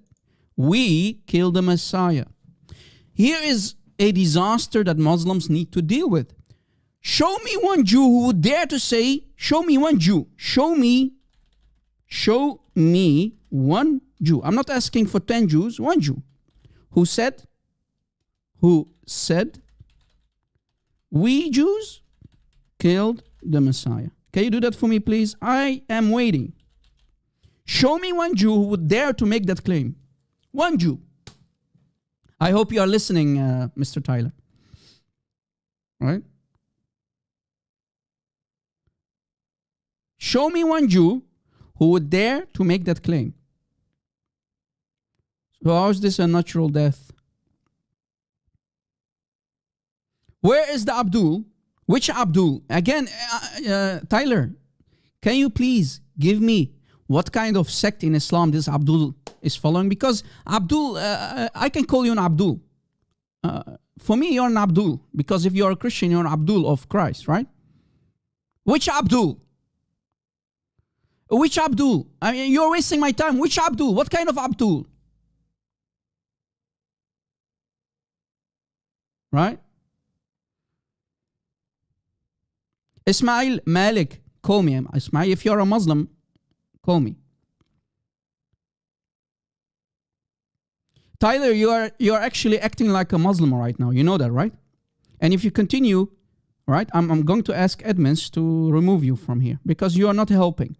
we killed the Messiah. Here is a disaster that Muslims need to deal with. Show me one Jew who would dare to say, show me one Jew. Show me one Jew. I'm not asking for 10 Jews, one Jew. Who said, we Jews killed the Messiah. Can you do that for me, please? I am waiting. Show me one Jew who would dare to make that claim. One Jew. I hope you are listening, Mr. Tyler. Right? Show me one Jew who would dare to make that claim. So how is this a natural death? Where is the Abdul? Which Abdul? Again, Tyler, can you please give me what kind of sect in Islam this Abdul is following? Because Abdul, I can call you an Abdul. For me, you're an Abdul. Because if you're a Christian, you're an Abdul of Christ, right? Which Abdul? Which Abdul? I mean, you're wasting my time. Which Abdul? What kind of Abdul? Right? Ismail Malik, call me. Ismail, if you're a Muslim, call me. Tyler, you're actually acting like a Muslim right now. You know that, right? And if you continue, right, I'm going to ask admins to remove you from here because you are not helping.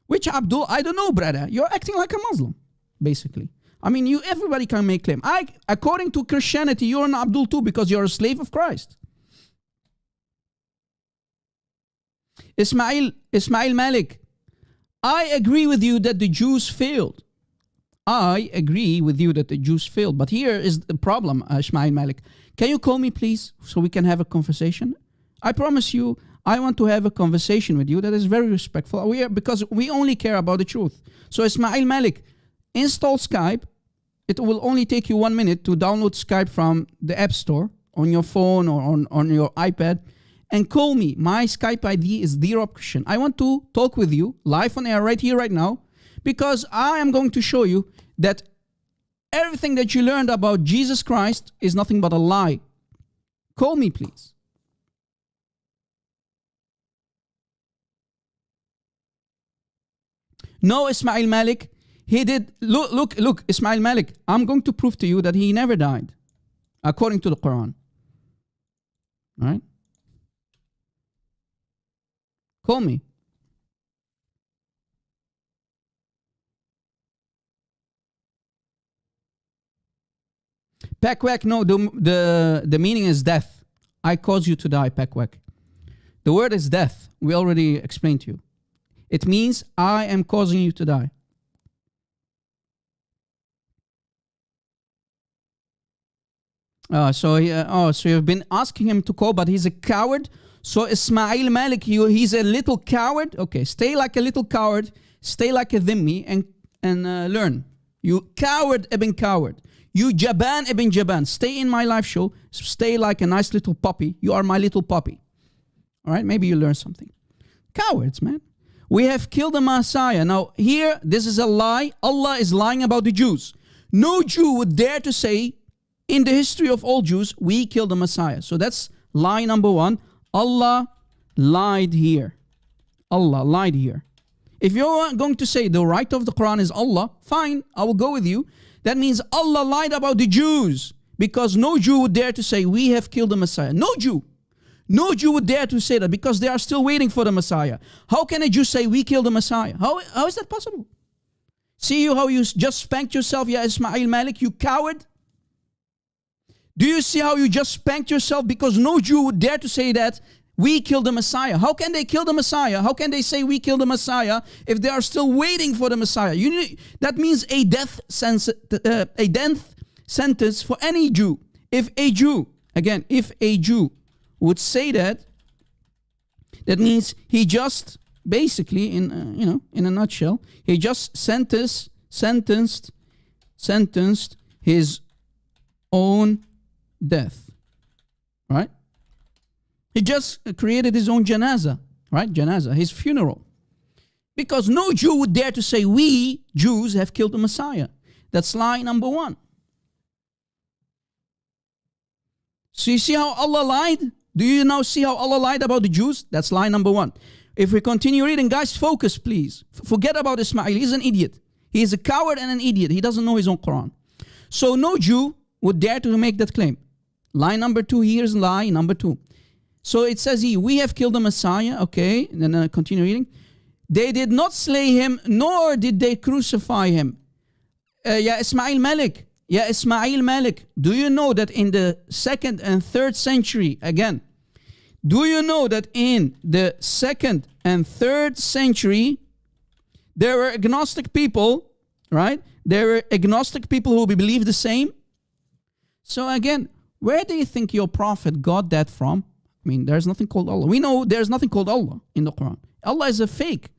Which Abdul? I don't know, brother. You're acting like a Muslim, basically. I mean, everybody can make claim. According to Christianity, you're an Abdul too because you're a slave of Christ. Ismail Malik, I agree with you that the Jews failed. I agree with you that the Jews failed. But here is the problem, Ismail Malik. Can you call me, please, so we can have a conversation? I promise you, I want to have a conversation with you that is very respectful. Because we only care about the truth. So Ismail Malik, install Skype. It will only take you 1 minute to download Skype from the App Store on your phone or on your iPad. And call me. My Skype ID is Rob Christian. I want to talk with you live on air right here, right now. Because I am going to show you that everything that you learned about Jesus Christ is nothing but a lie. Call me, please. No, Ismail Malik, he did. Look, Ismail Malik, I'm going to prove to you that he never died, according to the Quran. All right? Call me. Pekwek, no, the meaning is death. I cause you to die, Pekwek. The word is death. We already explained to you. It means I am causing you to die. So you've been asking him to call, but he's a coward. So Ismail Malik, he's a little coward. Okay, stay like a little coward. Stay like a dhimmi and learn. You coward ibn coward. You Jaban ibn Jaban. Stay in my live show. Stay like a nice little puppy. You are my little puppy. All right, maybe you learn something. Cowards, man. We have killed the Messiah. Now here, this is a lie. Allah is lying about the Jews. No Jew would dare to say, in the history of all Jews, we killed the Messiah. So that's lie number one. Allah lied here. Allah lied here. If you're going to say the right of the Quran is Allah, fine, I will go with you. That means Allah lied about the Jews, because no Jew would dare to say we have killed the Messiah. No Jew. No Jew would dare to say that, because they are still waiting for the Messiah. How can a Jew say we killed the Messiah? How is that possible? See you how you just spanked yourself, ya Ismail Malik, you coward? Do you see how you just spanked yourself? Because no Jew would dare to say that we killed the Messiah. How can they kill the Messiah? How can they say we killed the Messiah if they are still waiting for the Messiah? That means a death sentence for any Jew. If a Jew would say that, that means he just basically, in a nutshell, he just sentenced his own death, right? He just created his own janazah, right? Janazah, his funeral. Because no Jew would dare to say we Jews have killed the Messiah. That's lie number one. So you see how Allah lied? Do you now see how Allah lied about the Jews? That's lie number one. If we continue reading, guys, focus, please. Forget about Ismail. He's an idiot. He is a coward and an idiot. He doesn't know his own Quran. So no Jew would dare to make that claim. Lie number two, here's lie number two. So it says here, we have killed the Messiah. Okay, and then continue reading. They did not slay him, nor did they crucify him. Ya Ismail Malik, do you know that in the 2nd and 3rd century, again, do you know that in the 2nd and 3rd century, there were agnostic people, right? There were agnostic people who believed the same. So again, where do you think your prophet got that from? I mean, there's nothing called Allah. We know there's nothing called Allah in the Quran. Allah is a fake.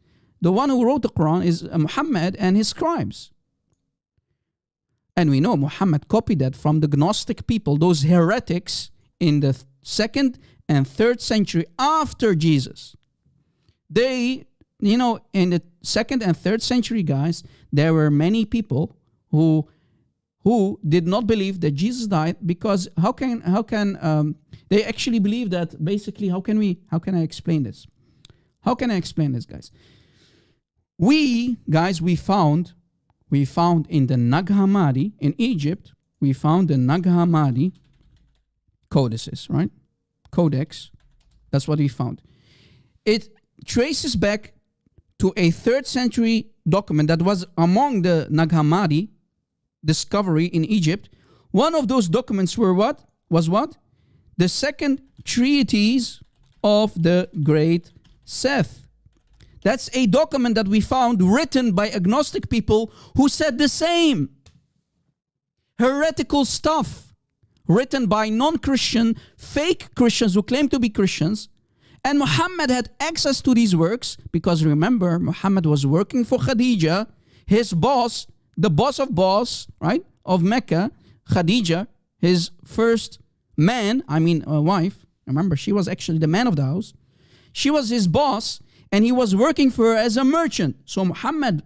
The one who wrote the Quran is Muhammad and his scribes. And we know Muhammad copied that from the Gnostic people, those heretics in the 2nd and 3rd century after Jesus. They, in the 2nd and 3rd century, guys, there were many people who did not believe that Jesus died, because how can they actually believe that? Basically, how can I explain this? How can I explain this, guys? We found in the Nag Hammadi in Egypt, we found the Nag Hammadi codices, right? Codex. That's what we found. It traces back to a 3rd century document that was among the Nag Hammadi discovery in Egypt. One of those documents was what? The 2nd treatise of the great Seth. That's a document that we found written by agnostic people who said the same. Heretical stuff written by non-Christian, fake Christians who claim to be Christians. And Muhammad had access to these works because remember, Muhammad was working for Khadija, his boss, the boss of boss, right, of Mecca, Khadija, his first wife. Remember, she was actually the man of the house. She was his boss, and he was working for her as a merchant. So Muhammad,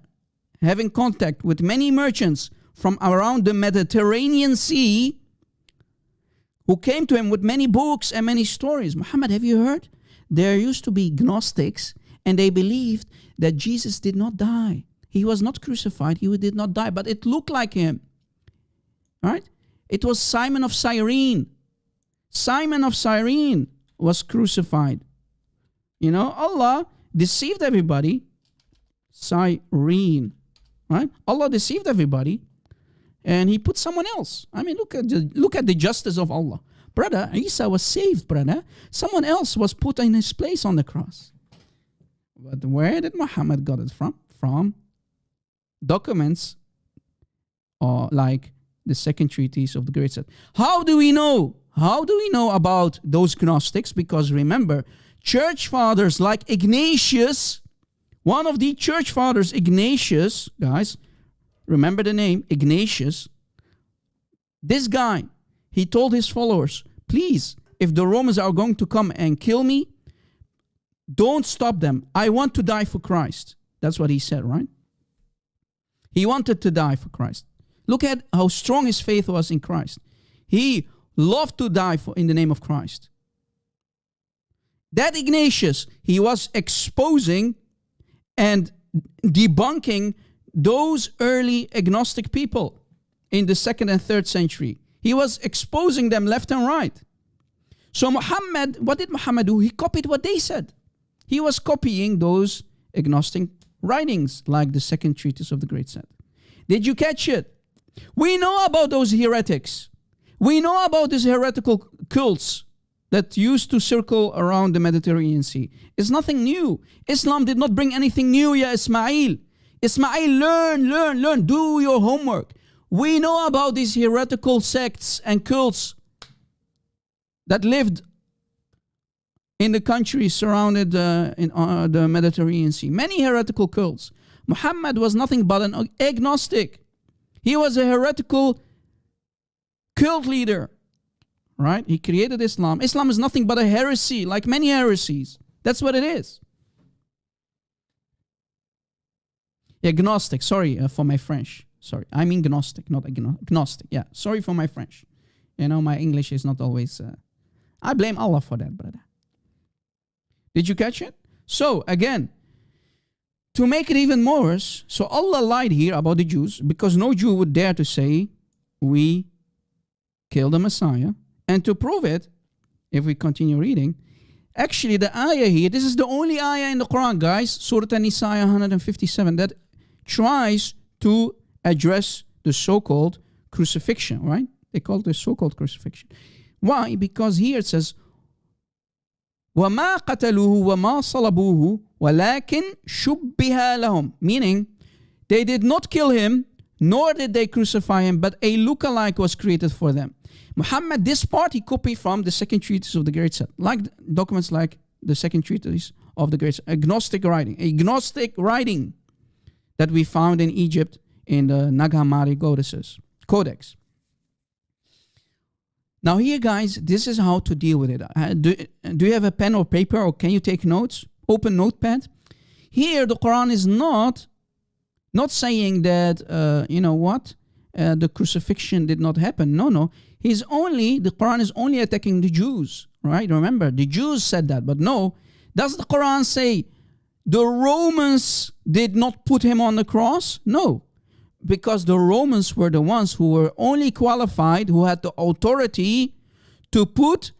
having contact with many merchants from around the Mediterranean Sea, who came to him with many books and many stories. Muhammad, have you heard? There used to be Gnostics, and they believed that Jesus did not die. He was not crucified. He did not die, but it looked like him. All right? It was Simon of Cyrene. Simon of Cyrene was crucified. Allah deceived everybody. Cyrene, right? Allah deceived everybody, and He put someone else. I mean, look at the justice of Allah. Brother, Isa was saved, brother. Someone else was put in his place on the cross. But where did Muhammad got it from? From documents like the second treatise of the Great Set. How do we know? How do we know about those Gnostics? Because remember, church fathers like Ignatius, one of the church fathers, Ignatius, guys, remember the name, Ignatius. This guy, he told his followers, please, if the Romans are going to come and kill me, don't stop them. I want to die for Christ. That's what he said, right? He wanted to die for Christ. Look at how strong his faith was in Christ. He loved to die in the name of Christ. That Ignatius, he was exposing and debunking those early agnostic people in the 2nd and 3rd century. He was exposing them left and right. So Muhammad, what did Muhammad do? He copied what they said. He was copying those agnostic writings like the second treatise of the Great Set. Did you catch it? We know about those heretics. We know about these heretical cults that used to circle around the Mediterranean Sea. It's nothing new. Islam did not bring anything new, ya Ismail. Ismail, learn, do your homework. We know about these heretical sects and cults that lived in the countries surrounded in the Mediterranean Sea. Many heretical cults. Muhammad was nothing but an agnostic. He was a heretical cult leader. Right? He created Islam. Islam is nothing but a heresy, like many heresies. That's what it is. Agnostic. Sorry for my French. Sorry. I mean Gnostic, not agnostic. Yeah. Sorry for my French. My English is not always... I blame Allah for that, brother. Did you catch it? So, again, to make it even more worse, so Allah lied here about the Jews because no Jew would dare to say, we killed the Messiah. And to prove it, if we continue reading, actually the ayah here, this is the only ayah in the Quran, guys, Surah An-Nisa 157, that tries to address the so-called crucifixion, right? They call it the so-called crucifixion. Why? Because here it says, وَمَا قَتَلُوهُ وَمَا صَلَبُوهُ وَلَكِنْ شُبِّهَ لَهُمْ. Meaning, they did not kill him, nor did they crucify him, but a lookalike was created for them. Muhammad, this part he copied from the second treatise of the Great Set, like documents like the second treatise of the Great Set, agnostic writing that we found in Egypt in the Nag Hammadi Codex. Now here, guys, this is how to deal with it. Do you have a pen or paper, or can you take notes? Open Notepad. Here, the Quran is not saying that, the crucifixion did not happen. No. The Quran is only attacking the Jews, right? Remember, the Jews said that, but no. Does the Quran say the Romans did not put him on the cross? No. Because the Romans were the ones who were only qualified, who had the authority to put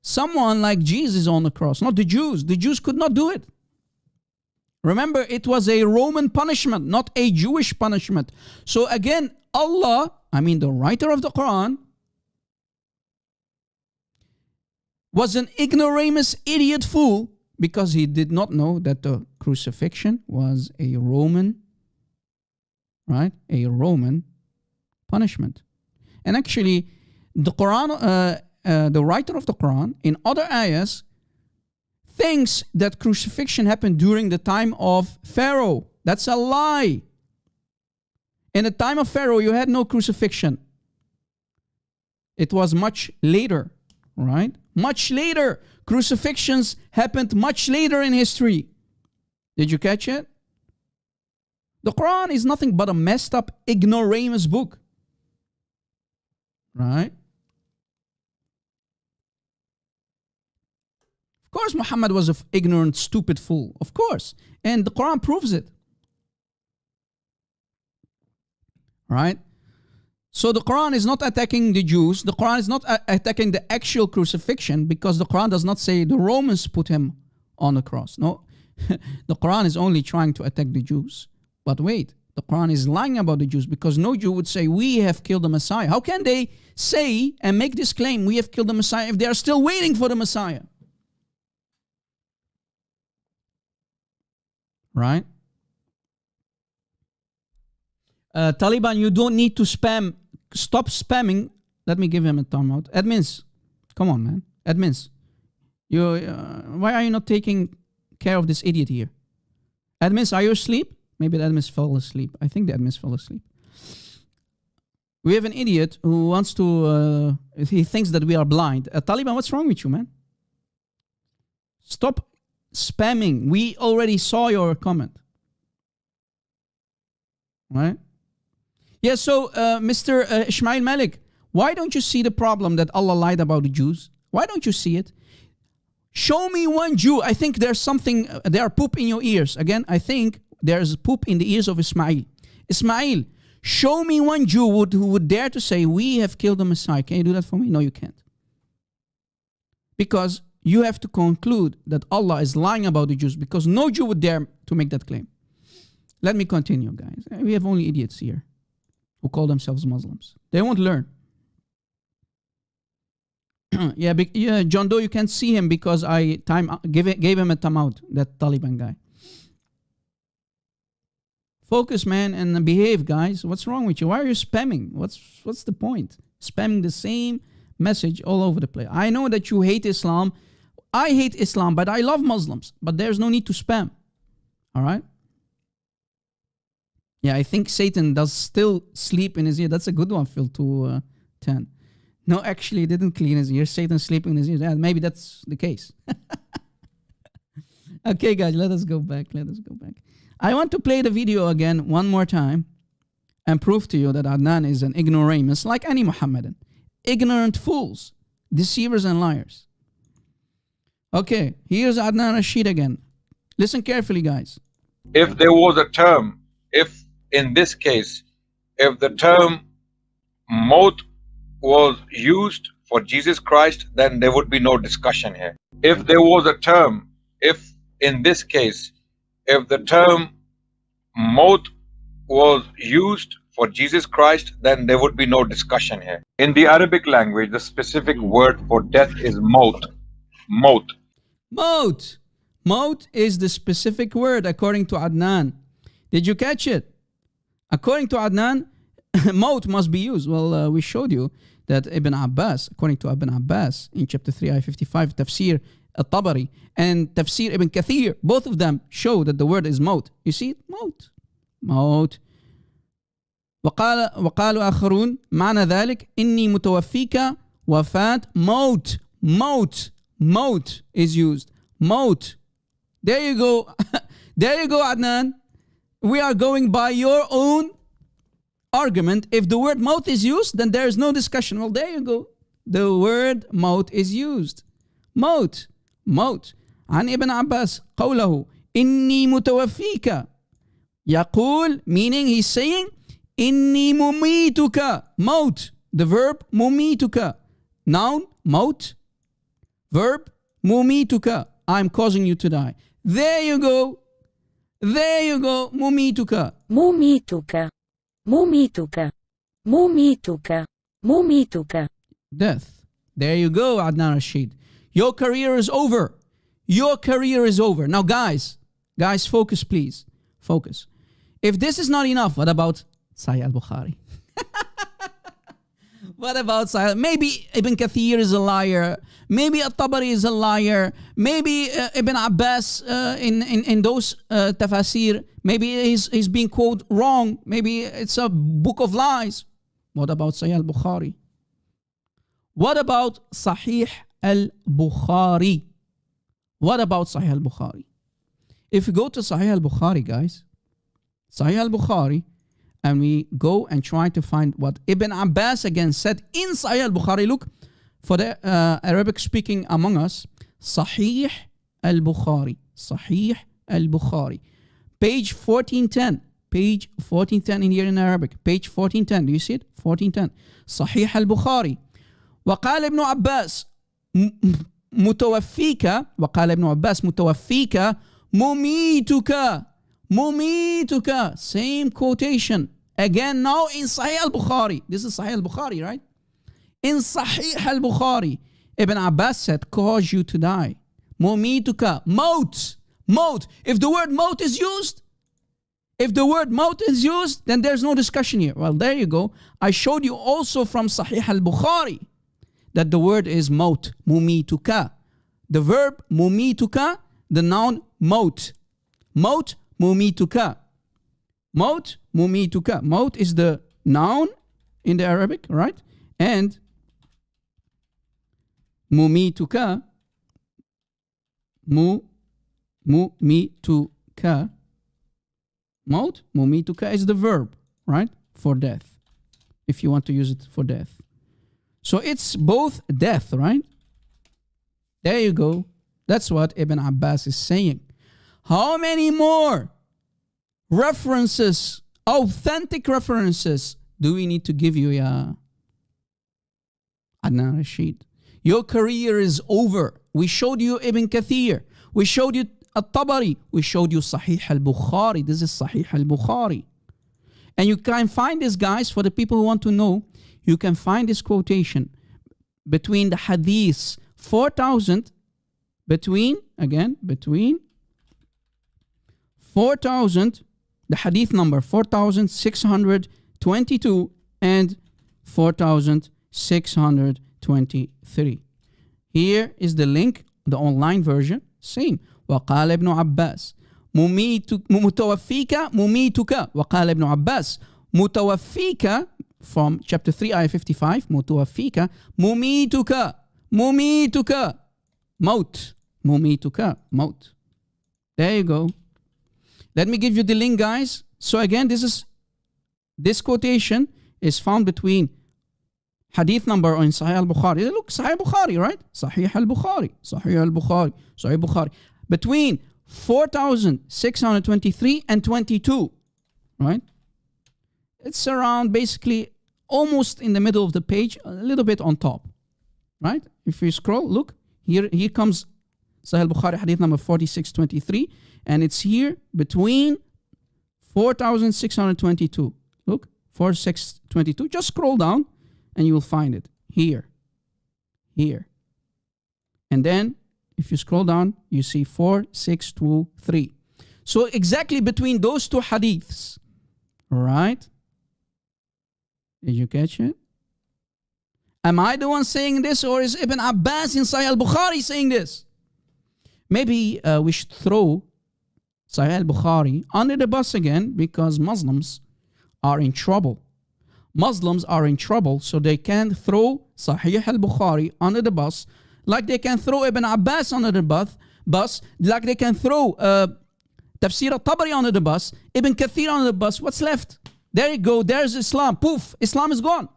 someone like Jesus on the cross, not the Jews. The Jews could not do it. Remember, it was a Roman punishment, not a Jewish punishment. So again, Allah, the writer of the Quran, was an ignoramus idiot fool because he did not know that the crucifixion was a Roman, right? A Roman punishment. And actually, the Quran, the writer of the Quran, in other ayahs, thinks that crucifixion happened during the time of Pharaoh. That's a lie. In the time of Pharaoh, you had no crucifixion. It was much later, right? Much later. Crucifixions happened much later in history. Did you catch it? The Quran is nothing but a messed up, ignoramus book. Right? Of course, Muhammad was an ignorant, stupid fool. Of course. And the Quran proves it. Right? So the Quran is not attacking the Jews. The Quran is not attacking the actual crucifixion, because the Quran does not say the Romans put him on the cross. No, the Quran is only trying to attack the Jews. But wait, the Quran is lying about the Jews, because no Jew would say, we have killed the Messiah. How can they say and make this claim, we have killed the Messiah, if they are still waiting for the Messiah? Right? Taliban, you don't need to spam. Stop spamming. Let me give him a timeout. Admins, come on, man. Admins, why are you not taking care of this idiot here? Admins, are you asleep? Maybe the admins fell asleep. I think the admins fell asleep. We have an idiot who wants to, he thinks that we are blind. Taliban, what's wrong with you, man? Stop spamming. We already saw your comment. Right? Yeah, so Mr. Ismail Malik, why don't you see the problem that Allah lied about the Jews? Why don't you see it? Show me one Jew. I think there's something, there are poop in your ears. Again, I think there's poop in the ears of Ismail. Ismail, show me one Jew who would dare to say, we have killed the Messiah. Can you do that for me? No, you can't. Because you have to conclude that Allah is lying about the Jews, because no Jew would dare to make that claim. Let me continue, guys. We have only idiots here who call themselves Muslims. They won't learn. yeah, John Doe, you can't see him because I gave him a timeout, that Taliban guy. Focus, man, and behave, guys. What's wrong with you? Why are you spamming? What's the point? Spamming the same message all over the place. I know that you hate Islam. I hate Islam, but I love Muslims. But there's no need to spam. All right? Yeah, I think Satan does still sleep in his ear. That's a good one, Phil, to 10. No, actually, he didn't clean his ear. Satan's sleeping in his ear. Yeah, maybe that's the case. Okay, guys, let us go back. I want to play the video again one more time and prove to you that Adnan is an ignoramus like any Muhammadan. Ignorant fools, deceivers and liars. Okay, here's Adnan Rashid again. Listen carefully, guys. If there was a term, if in this case, if the term Maut was used for Jesus Christ, then there would be no discussion here. If there was a term, if in this case, if the term Maut was used for Jesus Christ, then there would be no discussion here. In the Arabic language, the specific word for death is Maut. Maut. Maut. Maut is the specific word according to Adnan. Did you catch it? According to Adnan, Maut must be used. Well, we showed you that Ibn Abbas, according to Ibn Abbas, in chapter 3, ayah 55, Tafsir al-Tabari, and Tafsir Ibn Kathir, both of them show that the word is Maut. You see it? Maut. Maut. وقالوا آخرون معنى ذلك إني متوفيك وفاة موت. Maut. Maut is used. Maut. There you go. There you go, Adnan. We are going by your own argument. If the word maut is used, then there is no discussion. Well, there you go. The word maut is used. Maut. Maut. عن ابن عباس قوله إني متوفيك. يقول, meaning he's saying, إني مميتك. Maut. The verb مميتك. Noun, maut. Verb, مميتك. I'm causing you to die. There you go. There you go. مميتك. مميتك. مميتك. مميتك. مميتك. Death. There you go, Adnan Rashid. Your career is over. Your career is over. Now, guys, focus, please. Focus. If this is not enough, what about Sahih al-Bukhari? What about Sahih? Maybe Ibn Kathir is a liar. Maybe At-Tabari is a liar. Maybe Ibn Abbas in those tafasir, maybe he's being quoted wrong. Maybe it's a book of lies. What about Sahih al-Bukhari? What about Sahih al-Bukhari? What about Sahih al-Bukhari? If we go to Sahih al-Bukhari, guys, Sahih al-Bukhari, and we go and try to find what Ibn Abbas again said in Sahih al-Bukhari. Look, for the Arabic speaking among us, Sahih al-Bukhari. Sahih al-Bukhari. Page 1410. page 1410 in here in Arabic. Page 1410. Do you see it? 1410. صحيح البخاري. وقال ابن عباس متوفيك. وقال ابن عباس متوفيك مميتك. مميتك. Same quotation. Again now in Sahih al-Bukhari. This is Sahih al-Bukhari, right? In Sahih al-Bukhari. Ibn Abbas said, cause you to die. Mumituka. Maut. Maut. If the word maut is used, then there's no discussion here. Well, there you go. I showed you also from Sahih al-Bukhari that the word is maut. Mumituka. The verb mumituka, the noun maut. Maut, mumituka. Maut, mumituka. Maut is the noun in the Arabic, right? And mumituka, mumituka. Maut, mumituka is the verb, right? For death. If you want to use it for death. So it's both death, right? There you go. That's what Ibn Abbas is saying. How many more references, authentic references, do we need to give you, ya Adnan Rashid? Your career is over. We showed you Ibn Kathir. We showed you At-Tabari. We showed you Sahih al-Bukhari. This is Sahih al-Bukhari. And you can find this, guys, for the people who want to know, you can find this quotation between the hadiths 4,000, between 4,000, the hadith number 4,622 and 4,623. Here is the link, the online version, same. وقال ابن عباس متوفيك مميتك. وقال ابن عباس متوفيك, from chapter 3 ayah 55, متوفيك مميتك مميتك موت مميتك موت. There you go. Let me give you the link, guys. So again, this quotation is found between hadith number in Sahih al-Bukhari. Look, Sahih al-Bukhari, right? Sahih al-Bukhari, Sahih al-Bukhari, Sahih al-Bukhari. Between 4,623 and 22, right? It's around basically almost in the middle of the page, a little bit on top, right? If you scroll, look, here comes Sahih al-Bukhari hadith number 4623, and it's here between 4,622. Look, 4622. Just scroll down and you will find it here. And then if you scroll down, you see 4623. So exactly between those two hadiths, right? Did you catch it? Am I the one saying this, or is Ibn Abbas in Sahih al-Bukhari saying this? Maybe we should throw Sahih al-Bukhari under the bus again, because Muslims are in trouble. Muslims are in trouble, so they can throw Sahih al-Bukhari under the bus, like they can throw Ibn Abbas under the bus, like they can throw Tafsir al-Tabari under the bus, Ibn Kathir under the bus. What's left? There you go, there's Islam. Poof, Islam is gone.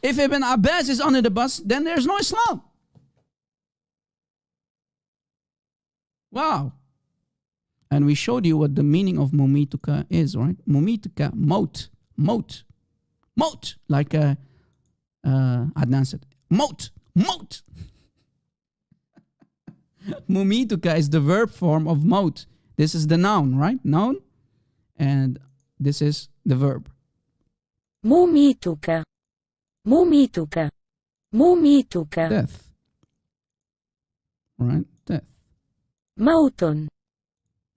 If Ibn Abbas is under the bus, then there's no Islam. Wow. And we showed you what the meaning of mumituka is, right? Mumituka, maut, maut, maut, like Adnan said, maut, maut. Mumituka is the verb form of maut. This is the noun, right? Noun. And this is the verb. Mumituka. Mumituka. Mumituka. Death. Right? Death. Mautun.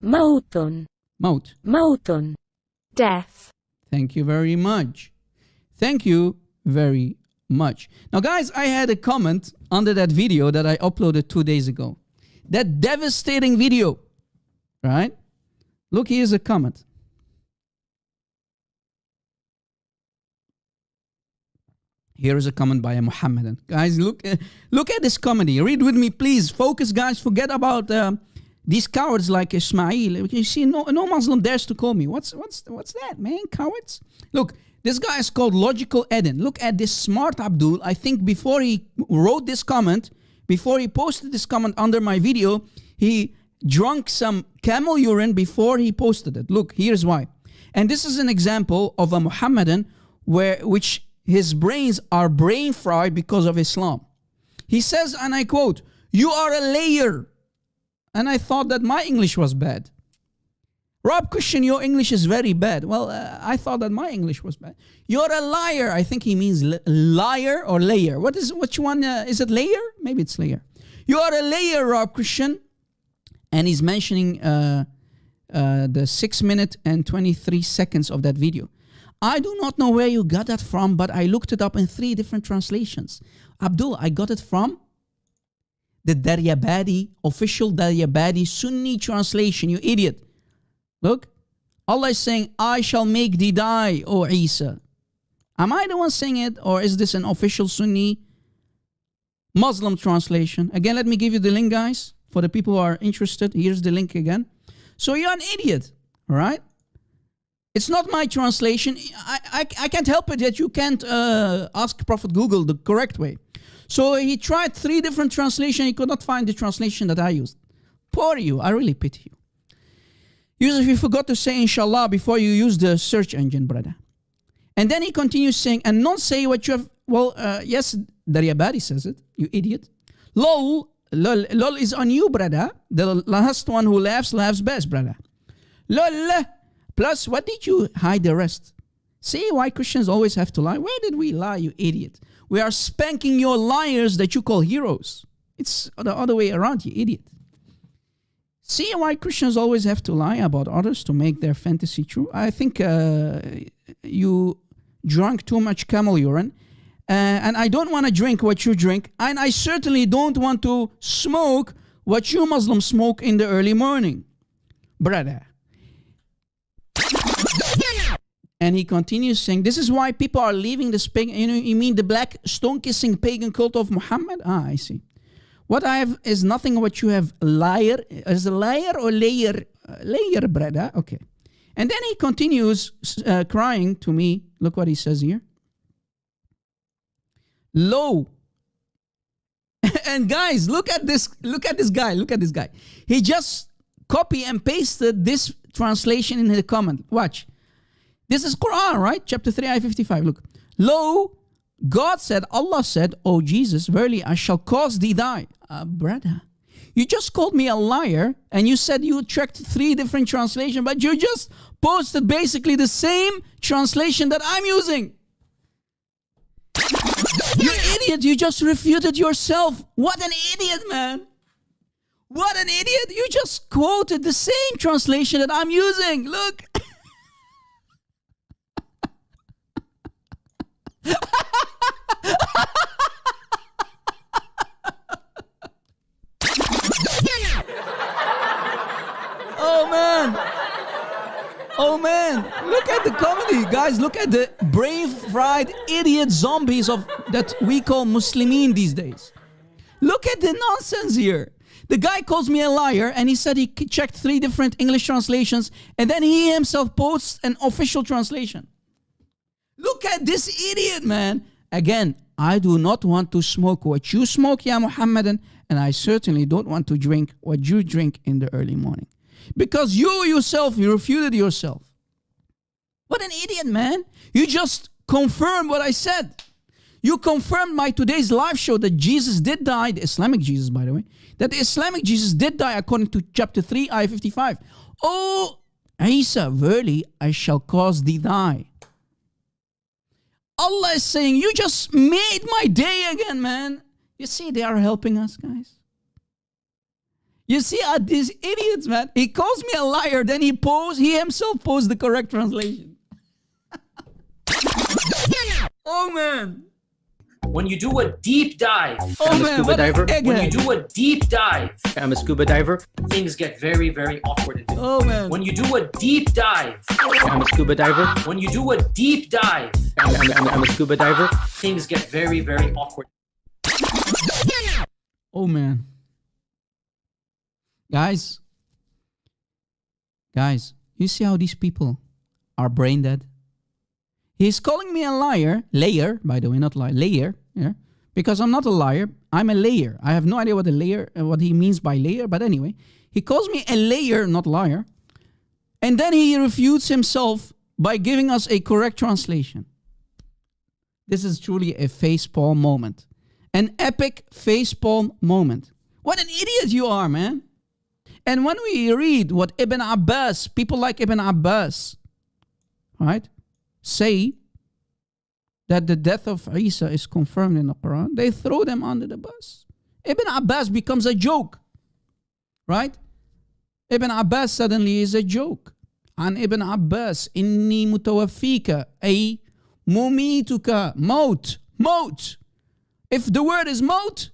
Mautun. Maut. Mautun. Death. Thank you very much. Thank you very much. Now, guys, I had a comment under that video that I uploaded 2 days ago. That devastating video, right? Look, here's a comment. Here is a comment by a Muhammadan. Guys, look at this comedy. Read with me, please. Focus, guys. Forget about these cowards like Ismail. You see, no Muslim dares to call me. What's that, man? Cowards? Look, this guy is called Logical Eden. Look at this smart Abdul. I think before he wrote this comment, before he posted this comment under my video, he drank some camel urine before he posted it. Look, here's why. And this is an example of a Muhammadan which his brains are brain fried because of Islam. He says, and I quote, "You are a liar." And I thought that my English was bad. Rob Christian, your English is very bad. Well, I thought that my English was bad. You're a liar. I think he means liar or layer. Which one? Is it layer? Maybe it's layer. You are a liar, Rob Christian. And he's mentioning the 6 minute and 23 seconds of that video. I do not know where you got that from, but I looked it up in 3 different translations. Abdul, I got it from the Daryabadi, official Daryabadi Sunni translation, you idiot. Look, Allah is saying, "I shall make thee die, O Isa." Am I the one saying it, or is this an official Sunni Muslim translation? Again, let me give you the link, guys, for the people who are interested. Here's the link again. So you're an idiot, all right? It's not my translation. I can't help it that you can't ask Prophet Google the correct way. So he tried 3 different translations. He could not find the translation that I used. Poor you. I really pity you. Yusuf, you forgot to say inshallah before you use the search engine, brother. And then he continues saying, and not say what you have. Well, yes, Daryabadi says it, you idiot. Lol is on you, brother. The last one who laughs best, brother. Lol. Plus, what did you hide the rest? See why Christians always have to lie? Where did we lie, you idiot? We are spanking your liars that you call heroes. It's the other way around, you idiot. See why Christians always have to lie about others to make their fantasy true? I think you drank too much camel urine. And I don't want to drink what you drink. And I certainly don't want to smoke what you Muslims smoke in the early morning. Brother. And he continues saying, this is why people are leaving this pagan, you mean the black stone-kissing pagan cult of Muhammad? Ah, I see. What I have is nothing what you have, liar. Is a liar or layer? Layer, brother. Okay. And then he continues crying to me. Look what he says here. Lo. And guys, look at this guy. He just copy and pasted this translation in the comment. Watch. This is Quran, right? Chapter 3, ayah 55. Look. Lo, God said, Allah said, "O Jesus, verily I shall cause thee die." Brother, you just called me a liar and you said you checked 3 different translations, but you just posted basically the same translation that I'm using. You idiot, you just refuted yourself. What an idiot, man. What an idiot. You just quoted the same translation that I'm using. Look. Oh man, look at the comedy. Guys, look at the brain-fried idiot zombies that we call Muslimin these days. Look at the nonsense here. The guy calls me a liar and he said he checked 3 different English translations and then he himself posts an official translation. Look at this idiot, man. Again, I do not want to smoke what you smoke, ya Muhammadan, and I certainly don't want to drink what you drink in the early morning. Because you yourself, you refuted yourself. What an idiot, man. You just confirmed what I said. You confirmed my today's live show that Jesus did die, the Islamic Jesus, by the way, that the Islamic Jesus did die according to chapter 3, ayah 55. Oh, Isa, verily I shall cause thee die. Allah is saying, you just made my day again, man. You see, they are helping us, guys. You see these idiots, man. He calls me a liar, then he himself posed the correct translation. Oh, man. When you do a deep dive, I'm a scuba diver. when you do a deep dive, I'm a scuba diver. things get very, very awkward and difficult. Oh, man. When you do a deep dive, I'm a scuba diver. when you do a deep dive, I'm a scuba diver. things get very, very awkward. Oh, man. Guys, you see how these people are brain dead? He's calling me a liar, by the way, not liar, layer, yeah? Because I'm not a liar, I'm a layer. I have no idea what he means by layer, but anyway, he calls me a layer, not liar. And then he refutes himself by giving us a correct translation. This is truly a facepalm moment. An epic facepalm moment. What an idiot you are, man. And when we read what Ibn Abbas, people like Ibn Abbas, right, say that the death of Isa is confirmed in the Quran, they throw them under the bus. Ibn Abbas becomes a joke, right? Ibn Abbas suddenly is a joke. عن ابن عباس إني متوفيك أي مميتك موت. If the word is maut,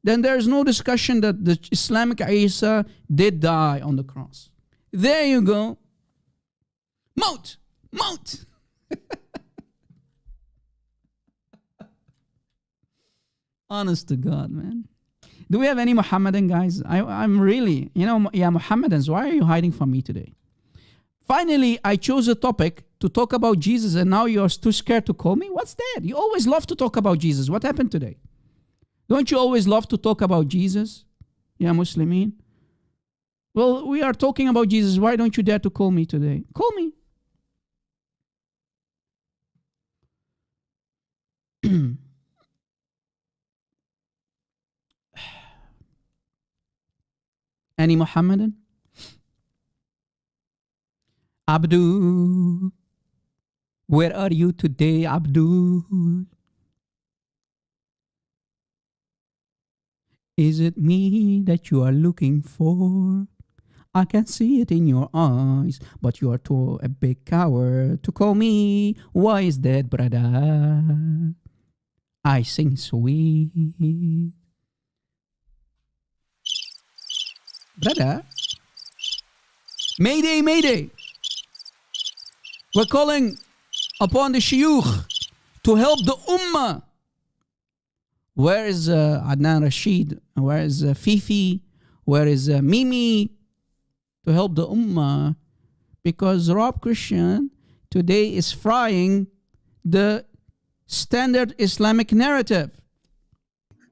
then there is no discussion that the Islamic Isa did die on the cross. There you go. Maut. Honest to God, man. Do we have any Muhammadan guys? I'm really, Muhammadans, why are you hiding from me today? Finally, I chose a topic to talk about Jesus, and now you're too scared to call me? What's that? You always love to talk about Jesus. What happened today? Don't you always love to talk about Jesus? Ya Muslimin? Well, we are talking about Jesus. Why don't you dare to call me today? Call me. Any Muhammadan? Abdul, where are you today, Abdul? Is it me that you are looking for? I can see it in your eyes, but you are too a big coward to call me. Why is that, brother? I sing sweet. Brother? Mayday, mayday. We're calling upon the shuyukh to help the ummah. Where is Adnan Rashid? Where is Fifi? Where is Mimi? To help the ummah. Because Rob Christian today is frying the standard Islamic narrative.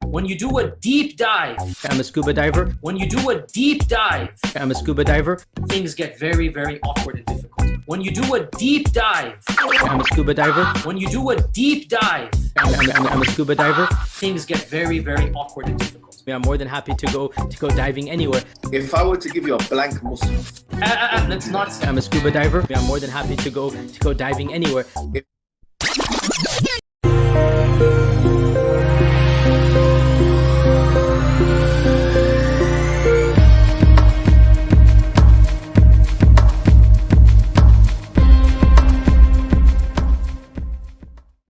When you do a deep dive, I'm a scuba diver. when you do a deep dive, I'm a scuba diver. things get very, very awkward and difficult. When you do a deep dive, I'm a scuba diver. when you do a deep dive, I'm a scuba diver. things get very, very awkward and difficult. I'm more than happy to go diving anywhere. If I were to give you a blank Muslim, That's not. I'm a scuba diver. I'm more than happy to go diving anywhere.